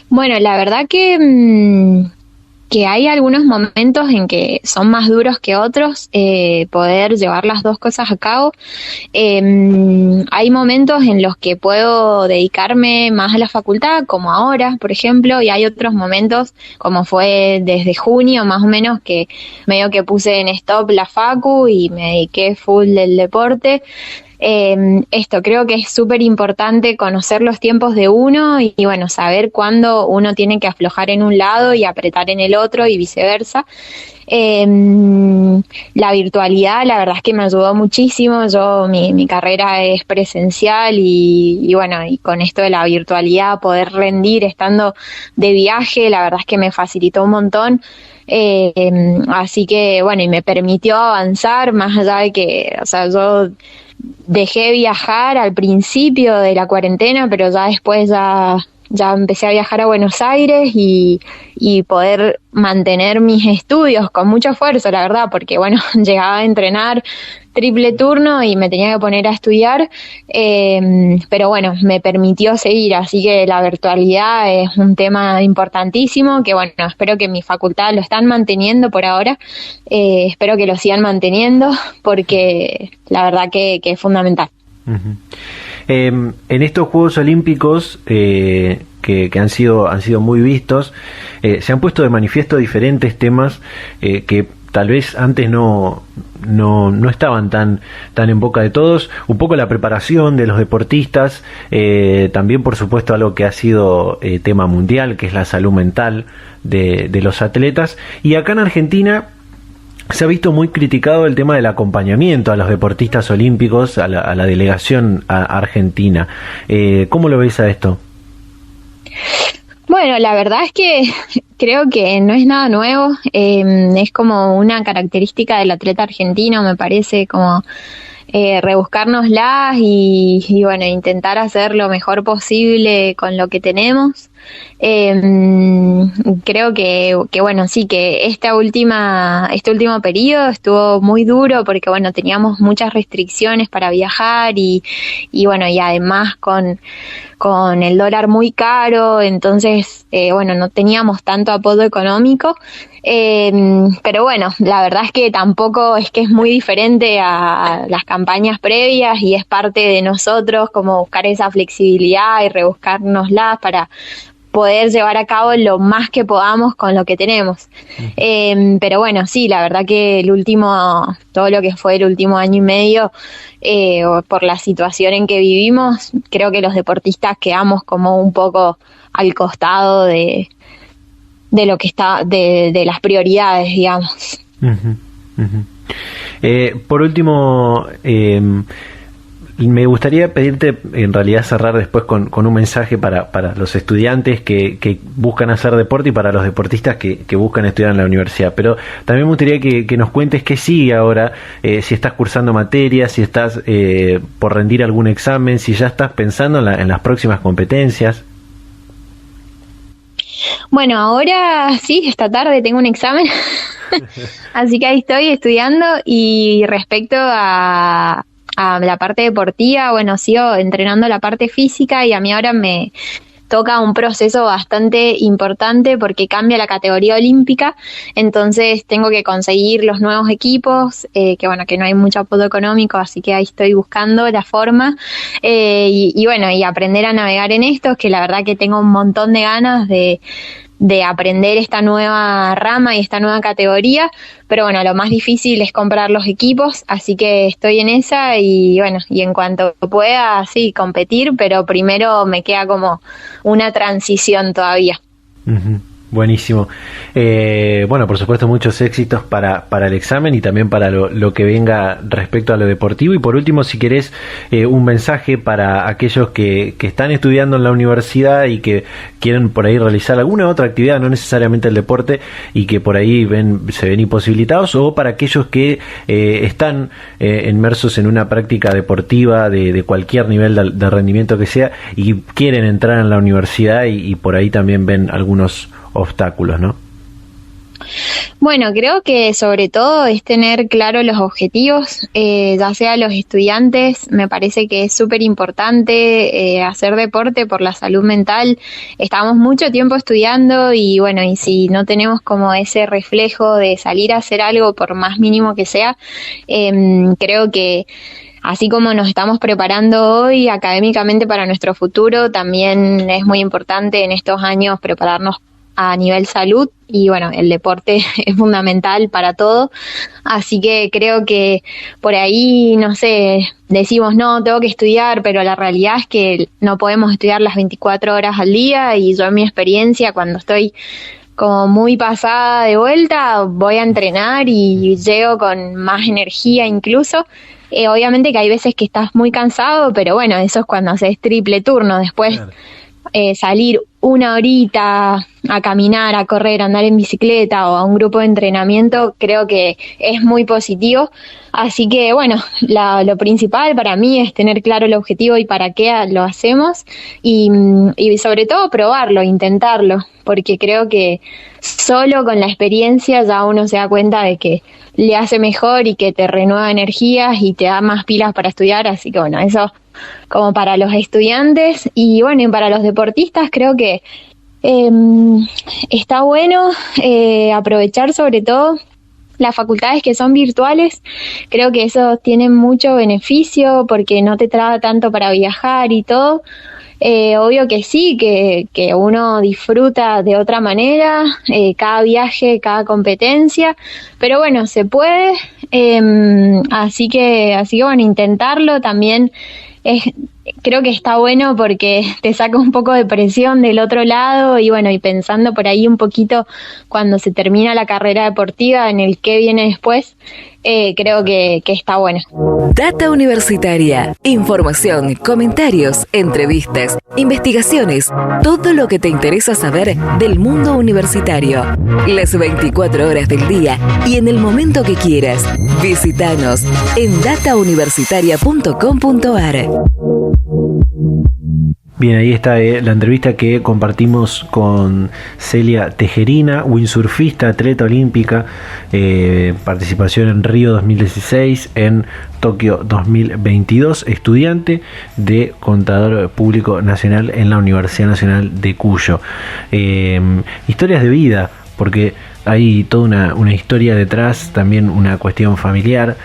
Bueno, la verdad que hay algunos momentos en que son más duros que otros, poder llevar las dos cosas a cabo. Hay momentos en los que puedo dedicarme más a la facultad, como ahora, por ejemplo, y hay otros momentos, como fue desde junio más o menos, que medio que puse en stop la facu y me dediqué full del deporte. Esto creo que es súper importante, conocer los tiempos de uno y bueno, saber cuándo uno tiene que aflojar en un lado y apretar en el otro y viceversa. La virtualidad la verdad es que me ayudó muchísimo. Mi carrera es presencial y bueno, y con esto de la virtualidad poder rendir estando de viaje, la verdad es que me facilitó un montón. Así que bueno, y me permitió avanzar más allá de que, o sea, yo dejé viajar al principio de la cuarentena, pero ya después ya empecé a viajar a Buenos Aires y poder mantener mis estudios con mucho esfuerzo, la verdad, porque bueno, llegaba a entrenar triple turno y me tenía que poner a estudiar, pero bueno, me permitió seguir, así que la virtualidad es un tema importantísimo, que bueno, espero que en mi facultad lo están manteniendo por ahora, espero que lo sigan manteniendo, porque la verdad que es fundamental. Uh-huh. En estos Juegos Olímpicos que han sido muy vistos, se han puesto de manifiesto diferentes temas que tal vez antes no estaban tan en boca de todos. Un poco la preparación de los deportistas, también por supuesto algo que ha sido tema mundial, que es la salud mental de los atletas. Y acá en Argentina se ha visto muy criticado el tema del acompañamiento a los deportistas olímpicos, a la delegación argentina. ¿Cómo lo ves a esto? Bueno, la verdad es que creo que no es nada nuevo, es como una característica del atleta argentino, me parece, como rebuscárnoslas y bueno, intentar hacer lo mejor posible con lo que tenemos. Creo que bueno, sí, que este último periodo estuvo muy duro porque bueno, teníamos muchas restricciones para viajar y bueno, y además con el dólar muy caro, entonces bueno, no teníamos tanto apoyo económico, pero bueno, la verdad es que tampoco es que es muy diferente a las campañas previas y es parte de nosotros como buscar esa flexibilidad y rebuscárnosla para poder llevar a cabo lo más que podamos con lo que tenemos. Pero bueno, sí, la verdad que todo lo que fue el último año y medio, por la situación en que vivimos, creo que los deportistas quedamos como un poco al costado de lo que está, de las prioridades, digamos. Uh-huh, uh-huh. Por último, me gustaría pedirte, en realidad, cerrar después con un mensaje para los estudiantes que buscan hacer deporte y para los deportistas que buscan estudiar en la universidad. Pero también me gustaría que nos cuentes qué sigue ahora, si estás cursando materias, si estás por rendir algún examen, si ya estás pensando en las próximas competencias. Bueno, ahora sí, esta tarde tengo un examen, así que ahí estoy estudiando. Y respecto a la parte deportiva, bueno, sigo entrenando la parte física y a mí ahora me toca un proceso bastante importante porque cambia la categoría olímpica, entonces tengo que conseguir los nuevos equipos, que no hay mucho apoyo económico, así que ahí estoy buscando la forma, y aprender a navegar en esto, que la verdad que tengo un montón de ganas de aprender esta nueva rama y esta nueva categoría, pero bueno, lo más difícil es comprar los equipos, así que estoy en esa y en cuanto pueda, sí, competir, pero primero me queda como una transición todavía. Uh-huh. Buenísimo. Por supuesto, muchos éxitos para el examen y también para lo que venga respecto a lo deportivo. Y por último, si querés un mensaje para aquellos que están estudiando en la universidad y que quieren por ahí realizar alguna otra actividad, no necesariamente el deporte, y que por ahí se ven imposibilitados, o para aquellos que están inmersos en una práctica deportiva de cualquier nivel de rendimiento que sea y quieren entrar en la universidad y por ahí también ven algunos obstáculos, ¿no? Bueno, creo que sobre todo es tener claro los objetivos, ya sea los estudiantes, me parece que es súper importante hacer deporte por la salud mental. Estamos mucho tiempo estudiando y si no tenemos como ese reflejo de salir a hacer algo por más mínimo que sea, creo que así como nos estamos preparando hoy académicamente para nuestro futuro, también es muy importante en estos años prepararnos a nivel salud y el deporte es fundamental para todo, así que creo que por ahí, decimos no, tengo que estudiar, pero la realidad es que no podemos estudiar las 24 horas al día y yo en mi experiencia cuando estoy como muy pasada de vuelta voy a entrenar y llego con más energía incluso. Obviamente que hay veces que estás muy cansado, pero eso es cuando haces triple turno, después claro. Salir una horita a caminar, a correr, a andar en bicicleta o a un grupo de entrenamiento, creo que es muy positivo. Así que lo principal para mí es tener claro el objetivo y para qué lo hacemos y sobre todo probarlo, intentarlo, porque creo que solo con la experiencia ya uno se da cuenta de que le hace mejor y que te renueva energías y te da más pilas para estudiar, así que eso como para los estudiantes y para los deportistas creo que está bueno aprovechar sobre todo las facultades que son virtuales. Creo que eso tiene mucho beneficio porque no te traba tanto para viajar y todo. Obvio que sí, que uno disfruta de otra manera cada viaje, cada competencia, pero se puede, así que intentarlo también. Creo que está bueno porque te saca un poco de presión del otro lado y pensando por ahí un poquito cuando se termina la carrera deportiva en el que viene después, creo que está bueno. Data Universitaria, información, comentarios, entrevistas, investigaciones, todo lo que te interesa saber del mundo universitario. Las 24 horas del día y en el momento que quieras. Visítanos en datauniversitaria.com.ar. Bien, ahí está la entrevista que compartimos con Celia Tejerina, windsurfista, atleta olímpica, participación en Río 2016, en Tokio 2022, estudiante de Contador Público Nacional en la Universidad Nacional de Cuyo. Historias de vida, porque hay toda una historia detrás, también una cuestión familiar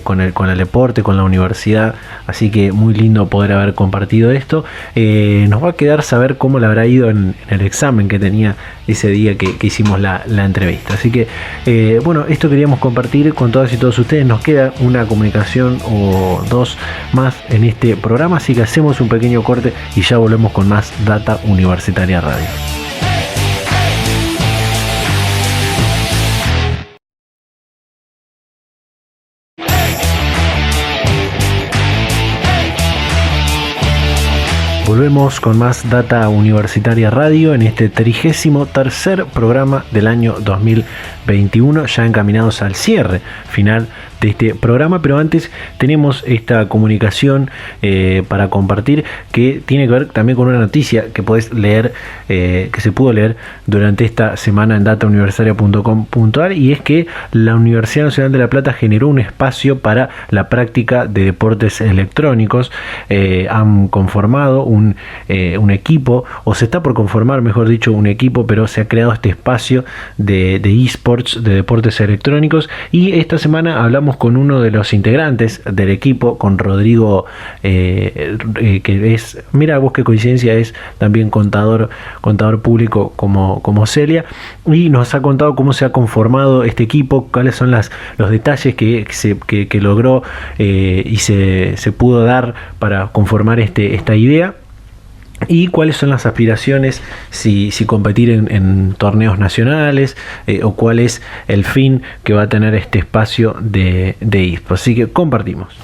con el deporte, con la universidad, así que muy lindo poder haber compartido esto. Nos va a quedar saber cómo le habrá ido en el examen que tenía ese día que hicimos la entrevista, así que esto queríamos compartir con todas y todos ustedes. Nos queda una comunicación o dos más en este programa, así que hacemos un pequeño corte y ya volvemos con más Data Universitaria Radio. Volvemos con más Data Universitaria Radio en este 33º programa del año 2021, ya encaminados al cierre final de este programa, pero antes tenemos esta comunicación para compartir que tiene que ver también con una noticia que podés leer, que se pudo leer durante esta semana en datauniversitaria.com.ar, y es que la Universidad Nacional de La Plata generó un espacio para la práctica de deportes electrónicos. Han conformado un equipo, o se está por conformar, mejor dicho, un equipo, pero se ha creado este espacio de eSports, de deportes electrónicos, y esta semana hablamos con uno de los integrantes del equipo, con Rodrigo, que es, mira vos qué coincidencia, es también contador público como Celia, y nos ha contado cómo se ha conformado este equipo, cuáles son los detalles que logró y se pudo dar para conformar esta idea, y cuáles son las aspiraciones, si competir en torneos nacionales, o cuál es el fin que va a tener este espacio de eSports. Así que compartimos.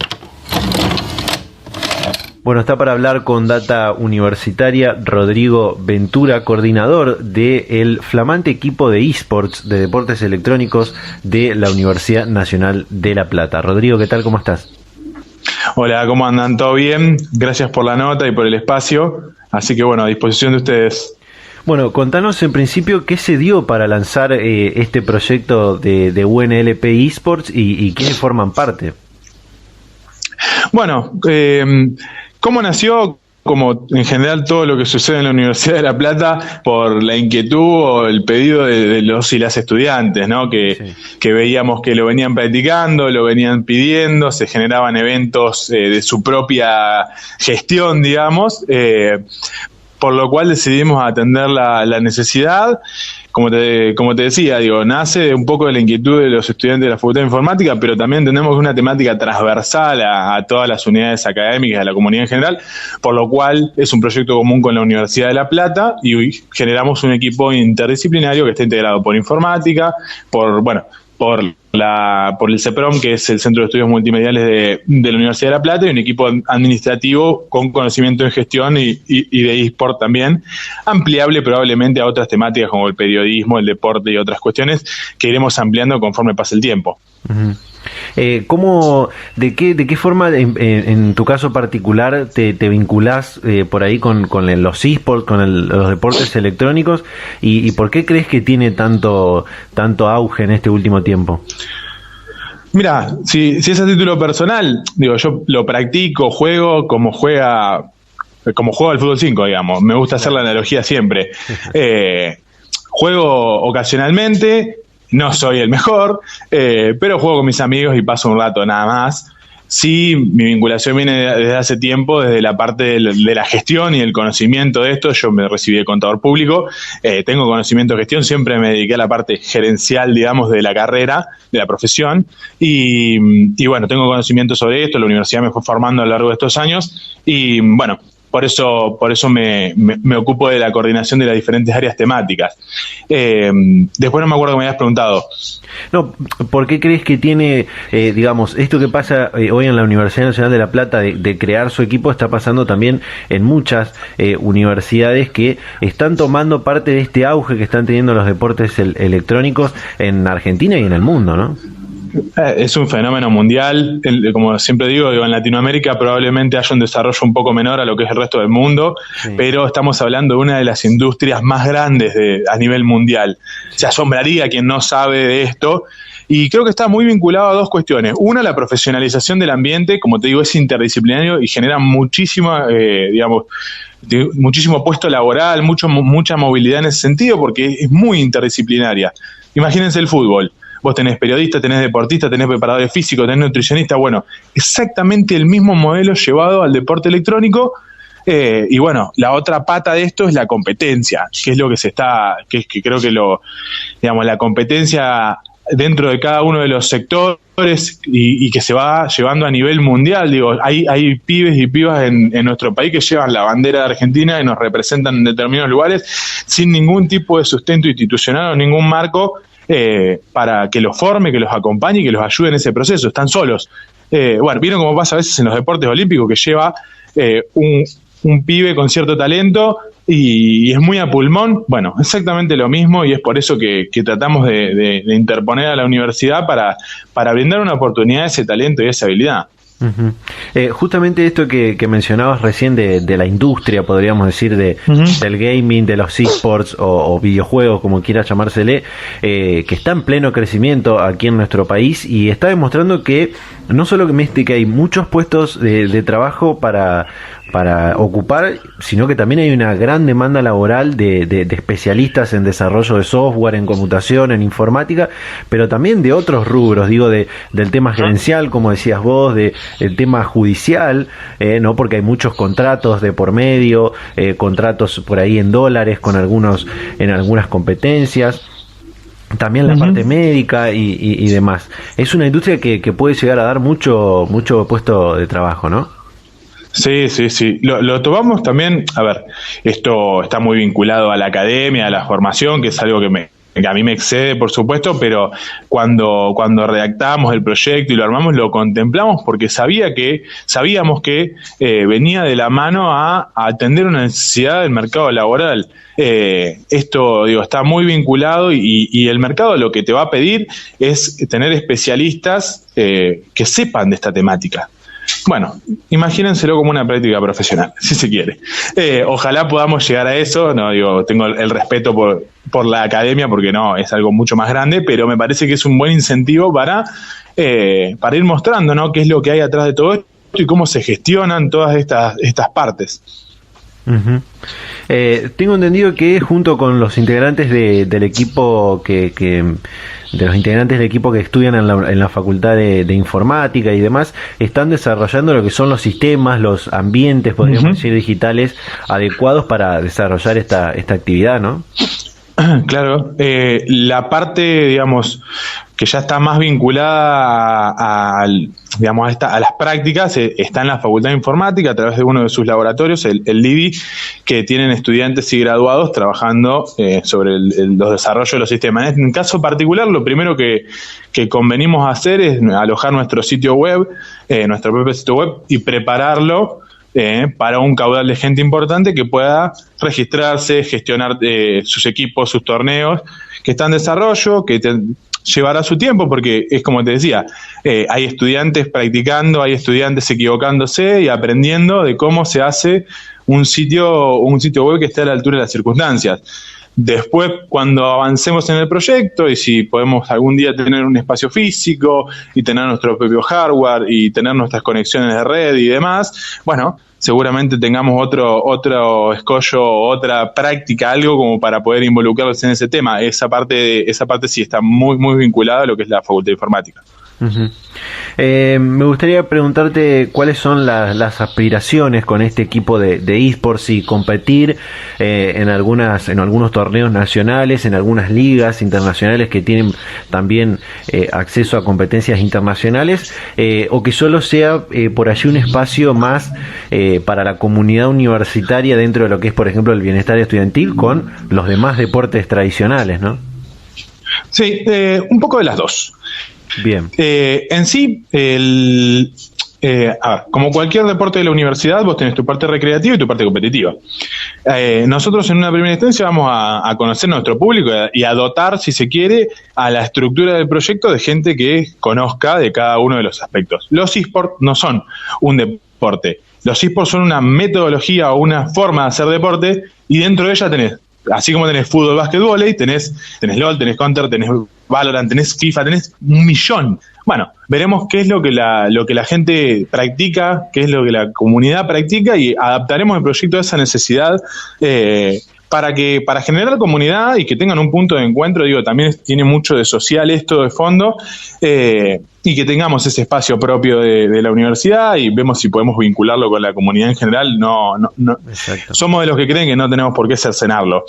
Bueno, está para hablar con Data Universitaria Rodrigo Ventura, coordinador del flamante equipo de eSports, de deportes electrónicos de la Universidad Nacional de La Plata. Rodrigo, ¿qué tal? ¿Cómo estás? Hola, ¿cómo andan? ¿Todo bien? Gracias por la nota y por el espacio. Así que bueno, a disposición de ustedes. Bueno, contanos en principio qué se dio para lanzar este proyecto de UNLP eSports y quiénes forman parte. Bueno, ¿cómo nació? Como en general todo lo que sucede en la Universidad de La Plata, por la inquietud o el pedido de los y las estudiantes, ¿no? Que veíamos que lo venían practicando, lo venían pidiendo, se generaban eventos de su propia gestión, digamos, por lo cual decidimos atender la necesidad. Como te decía, nace un poco de la inquietud de los estudiantes de la Facultad de Informática, pero también tenemos que es una temática transversal a todas las unidades académicas, a la comunidad en general, por lo cual es un proyecto común con la Universidad de La Plata y hoy generamos un equipo interdisciplinario que está integrado por informática, por el CEPROM, que es el Centro de Estudios Multimediales de la Universidad de La Plata, y un equipo administrativo con conocimiento en gestión y de eSport también, ampliable probablemente a otras temáticas como el periodismo, el deporte y otras cuestiones que iremos ampliando conforme pase el tiempo. Uh-huh. ¿De qué forma, en tu caso particular, te vinculás por ahí con los eSports, con los deportes electrónicos, y por qué crees que tiene tanto auge en este último tiempo? Mira, si es a título personal, yo lo practico, juego como juego al fútbol 5, digamos. Me gusta hacer la analogía siempre. Juego ocasionalmente. No soy el mejor, pero juego con mis amigos y paso un rato nada más. Sí, mi vinculación viene desde hace tiempo, desde la parte de la gestión y el conocimiento de esto. Yo me recibí de contador público, tengo conocimiento de gestión, siempre me dediqué a la parte gerencial, digamos, de la carrera, de la profesión, y bueno, tengo conocimiento sobre esto. La universidad me fue formando a lo largo de estos años, y bueno, por eso me ocupo de la coordinación de las diferentes áreas temáticas. Después no me acuerdo que me habías preguntado. No, ¿por qué crees que tiene, digamos, esto que pasa hoy en la Universidad Nacional de La Plata de crear su equipo, está pasando también en muchas universidades que están tomando parte de este auge que están teniendo los deportes electrónicos en Argentina y en el mundo, ¿no? Es un fenómeno mundial, como siempre digo, en Latinoamérica probablemente haya un desarrollo un poco menor a lo que es el resto del mundo, sí, pero estamos hablando de una de las industrias más grandes a nivel mundial. Se asombraría quien no sabe de esto, y creo que está muy vinculado a dos cuestiones. Una, la profesionalización del ambiente, como te digo, es interdisciplinario y genera muchísimo puesto laboral, mucha movilidad en ese sentido, porque es muy interdisciplinaria. Imagínense el fútbol. Vos tenés periodistas, tenés deportistas, tenés preparadores físicos, tenés nutricionistas. Bueno, exactamente el mismo modelo llevado al deporte electrónico. Y bueno, la otra pata de esto es la competencia, que es lo que que creo que la competencia dentro de cada uno de los sectores y que se va llevando a nivel mundial. Hay pibes y pibas en nuestro país que llevan la bandera de Argentina y nos representan en determinados lugares sin ningún tipo de sustento institucional o ningún marco para que los forme, que los acompañe y que los ayude en ese proceso. Están solos. Vieron cómo pasa a veces en los deportes olímpicos, que lleva un pibe con cierto talento y es muy a pulmón. Bueno, exactamente lo mismo, y es por eso que tratamos de interponer a la universidad para brindar una oportunidad a ese talento y a esa habilidad. Uh-huh. Justamente esto que mencionabas recién de la industria, podríamos decir, del gaming, de los esports o videojuegos, como quiera llamársele, que está en pleno crecimiento aquí en nuestro país y está demostrando que no solo que hay muchos puestos de trabajo para ocupar, sino que también hay una gran demanda laboral de especialistas en desarrollo de software, en computación, en informática, pero también de otros rubros, del tema gerencial, como decías vos, el tema judicial, ¿no? Porque hay muchos contratos de por medio, contratos por ahí en dólares en algunas competencias. También la parte médica y demás. Es una industria que puede llegar a dar mucho puesto de trabajo, ¿no? Sí. Lo tomamos también, a ver, esto está muy vinculado a la academia, a la formación, que es algo que a mí me excede, por supuesto, pero cuando redactamos el proyecto y lo armamos, lo contemplamos porque sabíamos que venía de la mano a atender una necesidad del mercado laboral. Esto, está muy vinculado y el mercado lo que te va a pedir es tener especialistas que sepan de esta temática. Bueno, imagínenselo como una práctica profesional, si se quiere. Ojalá podamos llegar a eso. No, tengo el respeto por la academia, porque no, es algo mucho más grande, pero me parece que es un buen incentivo para ir mostrando, ¿no?, qué es lo que hay atrás de todo esto y cómo se gestionan todas estas partes. Uh-huh. Tengo entendido que junto con los integrantes del equipo de los integrantes del equipo que estudian en la facultad de informática y demás, están desarrollando lo que son los sistemas, los ambientes, podríamos decir, digitales adecuados para desarrollar esta actividad, ¿no? Claro, la parte, digamos, que ya está más vinculada a las prácticas, está en la Facultad de Informática a través de uno de sus laboratorios, el LIDI, que tienen estudiantes y graduados trabajando sobre los desarrollos de los sistemas. En caso particular, lo primero que convenimos hacer es alojar nuestro sitio web, nuestro propio sitio web, y prepararlo para un caudal de gente importante que pueda registrarse, gestionar sus equipos, sus torneos, que están en desarrollo, que llevará su tiempo, porque es como te decía, hay estudiantes practicando, hay estudiantes equivocándose y aprendiendo de cómo se hace un sitio web que esté a la altura de las circunstancias. Después, cuando avancemos en el proyecto y si podemos algún día tener un espacio físico y tener nuestro propio hardware y tener nuestras conexiones de red y demás, bueno, seguramente tengamos otro escollo, otra práctica, algo como para poder involucrarlos en ese tema. Esa parte sí está muy, muy vinculada a lo que es la Facultad de Informática. Uh-huh. Me gustaría preguntarte cuáles son las aspiraciones con este equipo de eSports y competir en algunos torneos nacionales, en algunas ligas internacionales que tienen también acceso a competencias internacionales, o que solo sea por allí un espacio más para la comunidad universitaria dentro de lo que es, por ejemplo, el bienestar estudiantil con los demás deportes tradicionales, ¿no? Sí, un poco de las dos. Bien. En sí, como cualquier deporte de la universidad, vos tenés tu parte recreativa y tu parte competitiva. Nosotros en una primera instancia vamos a conocer nuestro público y a dotar, si se quiere, a la estructura del proyecto de gente que conozca de cada uno de los aspectos. Los eSports no son un deporte. Los eSports son una metodología o una forma de hacer deporte, y dentro de ella tenés, así como tenés fútbol, básquetbol, tenés LOL, tenés Counter, tenés Valorant, tenés FIFA, tenés 1.000.000. Bueno, veremos qué es lo que la gente practica, qué es lo que la comunidad practica, y adaptaremos el proyecto a esa necesidad para generar comunidad y que tengan un punto de encuentro. También tiene mucho de social esto de fondo, y que tengamos ese espacio propio de la universidad, y vemos si podemos vincularlo con la comunidad en general. No. Somos de los que creen que no tenemos por qué cercenarlo.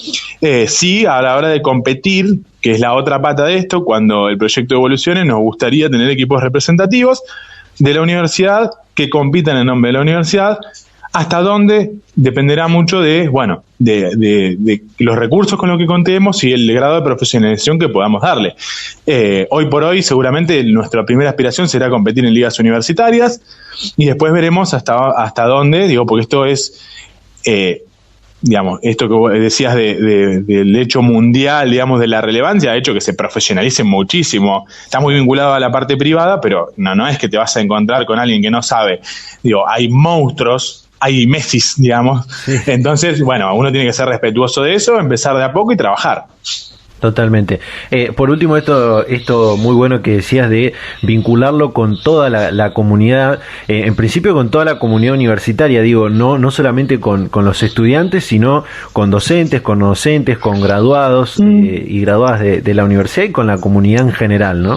Sí, a la hora de competir, que es la otra pata de esto, cuando el proyecto evolucione, nos gustaría tener equipos representativos de la universidad que compitan en nombre de la universidad. Hasta dónde dependerá mucho de los recursos con los que contemos y el grado de profesionalización que podamos darle. Hoy por hoy, seguramente nuestra primera aspiración será competir en ligas universitarias, y después veremos hasta dónde, porque esto es digamos, esto que vos decías del hecho mundial, digamos, de la relevancia, ha hecho que se profesionalicen muchísimo. Está muy vinculado a la parte privada, pero no es que te vas a encontrar con alguien que no sabe. Digo, hay monstruos, hay Messis, digamos. Sí. Entonces, bueno, uno tiene que ser respetuoso de eso, empezar de a poco y trabajar. Totalmente. Por último, esto muy bueno que decías de vincularlo con toda la comunidad, en principio con toda la comunidad universitaria, digo, no solamente con los estudiantes, sino con docentes, con graduados y graduadas de la universidad y con la comunidad en general, ¿no?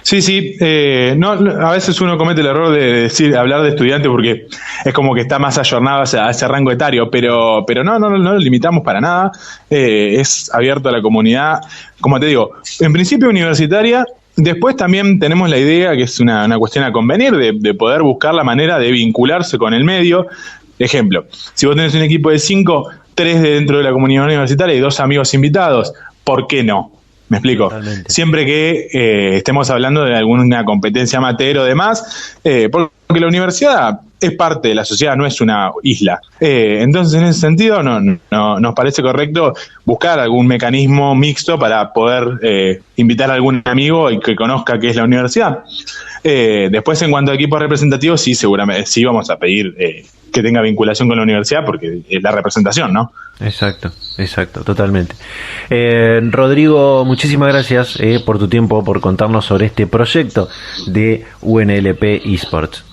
Sí, a veces uno comete el error de hablar de estudiantes porque es como que está más ayornado a ese rango etario, pero no lo limitamos para nada, es abierto a la comunidad, como te digo, en principio universitaria. Después también tenemos la idea, que es una cuestión a convenir, de poder buscar la manera de vincularse con el medio. Ejemplo, si vos tenés un equipo de 5, 3 dentro de la comunidad universitaria y 2 amigos invitados, ¿por qué no? ¿Me explico? Totalmente. Siempre que estemos hablando de alguna competencia amateur o demás, porque la universidad es parte de la sociedad, no es una isla. Entonces, en ese sentido, no nos parece correcto buscar algún mecanismo mixto para poder invitar a algún amigo y que conozca qué es la universidad. Después, en cuanto a equipos representativos, sí, seguramente sí vamos a pedir que tenga vinculación con la universidad porque es la representación, ¿no? Exacto, totalmente. Rodrigo, muchísimas gracias por tu tiempo, por contarnos sobre este proyecto de UNLP eSports.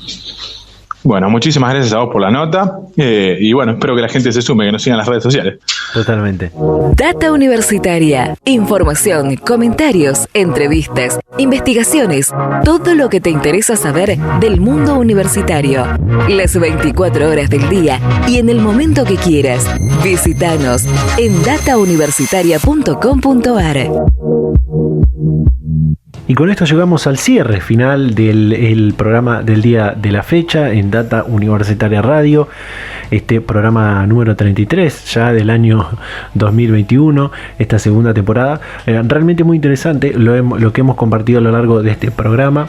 Bueno, muchísimas gracias a vos por la nota y bueno, espero que la gente se sume, que nos sigan en las redes sociales. Totalmente. Data Universitaria. Información, comentarios, entrevistas, investigaciones, todo lo que te interesa saber del mundo universitario. Las 24 horas del día y en el momento que quieras. Visítanos en datauniversitaria.com.ar. Y con esto llegamos al cierre final del programa del día de la fecha en Data Universitaria Radio, este programa número 33 ya del año 2021, esta segunda temporada. Realmente muy interesante lo que hemos compartido a lo largo de este programa.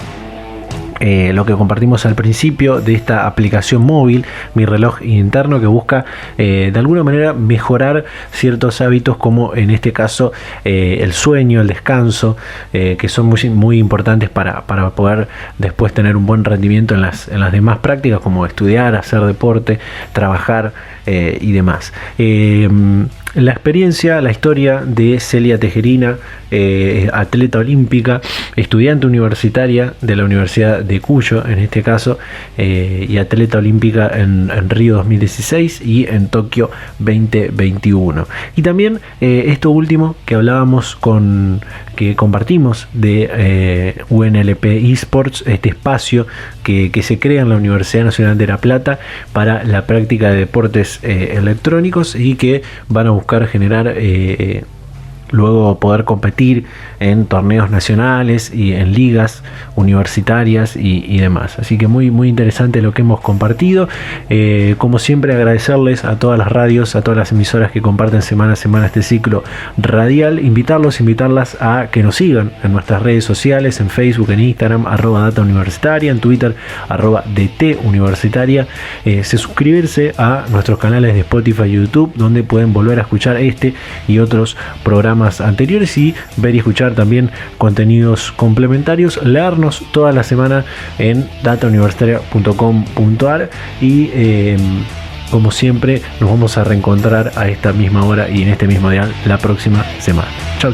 Lo que compartimos al principio de esta aplicación móvil, Mi Reloj Interno, que busca de alguna manera mejorar ciertos hábitos, como en este caso el sueño, el descanso, que son muy, muy importantes para poder después tener un buen rendimiento en las demás prácticas, como estudiar, hacer deporte, trabajar y demás. La experiencia, la historia de Celia Tejerina, atleta olímpica, estudiante universitaria de la Universidad de Cuyo, en este caso, y atleta olímpica en Río 2016 y en Tokio 2021. Y también esto último que hablábamos que compartimos de UNLP eSports, este espacio que se crea en la Universidad Nacional de La Plata para la práctica de deportes electrónicos y que van a buscar generar luego poder competir en torneos nacionales y en ligas universitarias y demás. Así que muy, muy interesante lo que hemos compartido. Como siempre, agradecerles a todas las radios, a todas las emisoras que comparten semana a semana este ciclo radial. Invitarlas a que nos sigan en nuestras redes sociales, en Facebook, en Instagram, @datauniversitaria, en Twitter, @DTuniversitaria. Suscribirse a nuestros canales de Spotify y YouTube, donde pueden volver a escuchar este y otros programas anteriores y ver y escuchar también contenidos complementarios. Leernos toda la semana en datauniversitaria.com.ar y como siempre nos vamos a reencontrar a esta misma hora y en este mismo dial la próxima semana. Chau.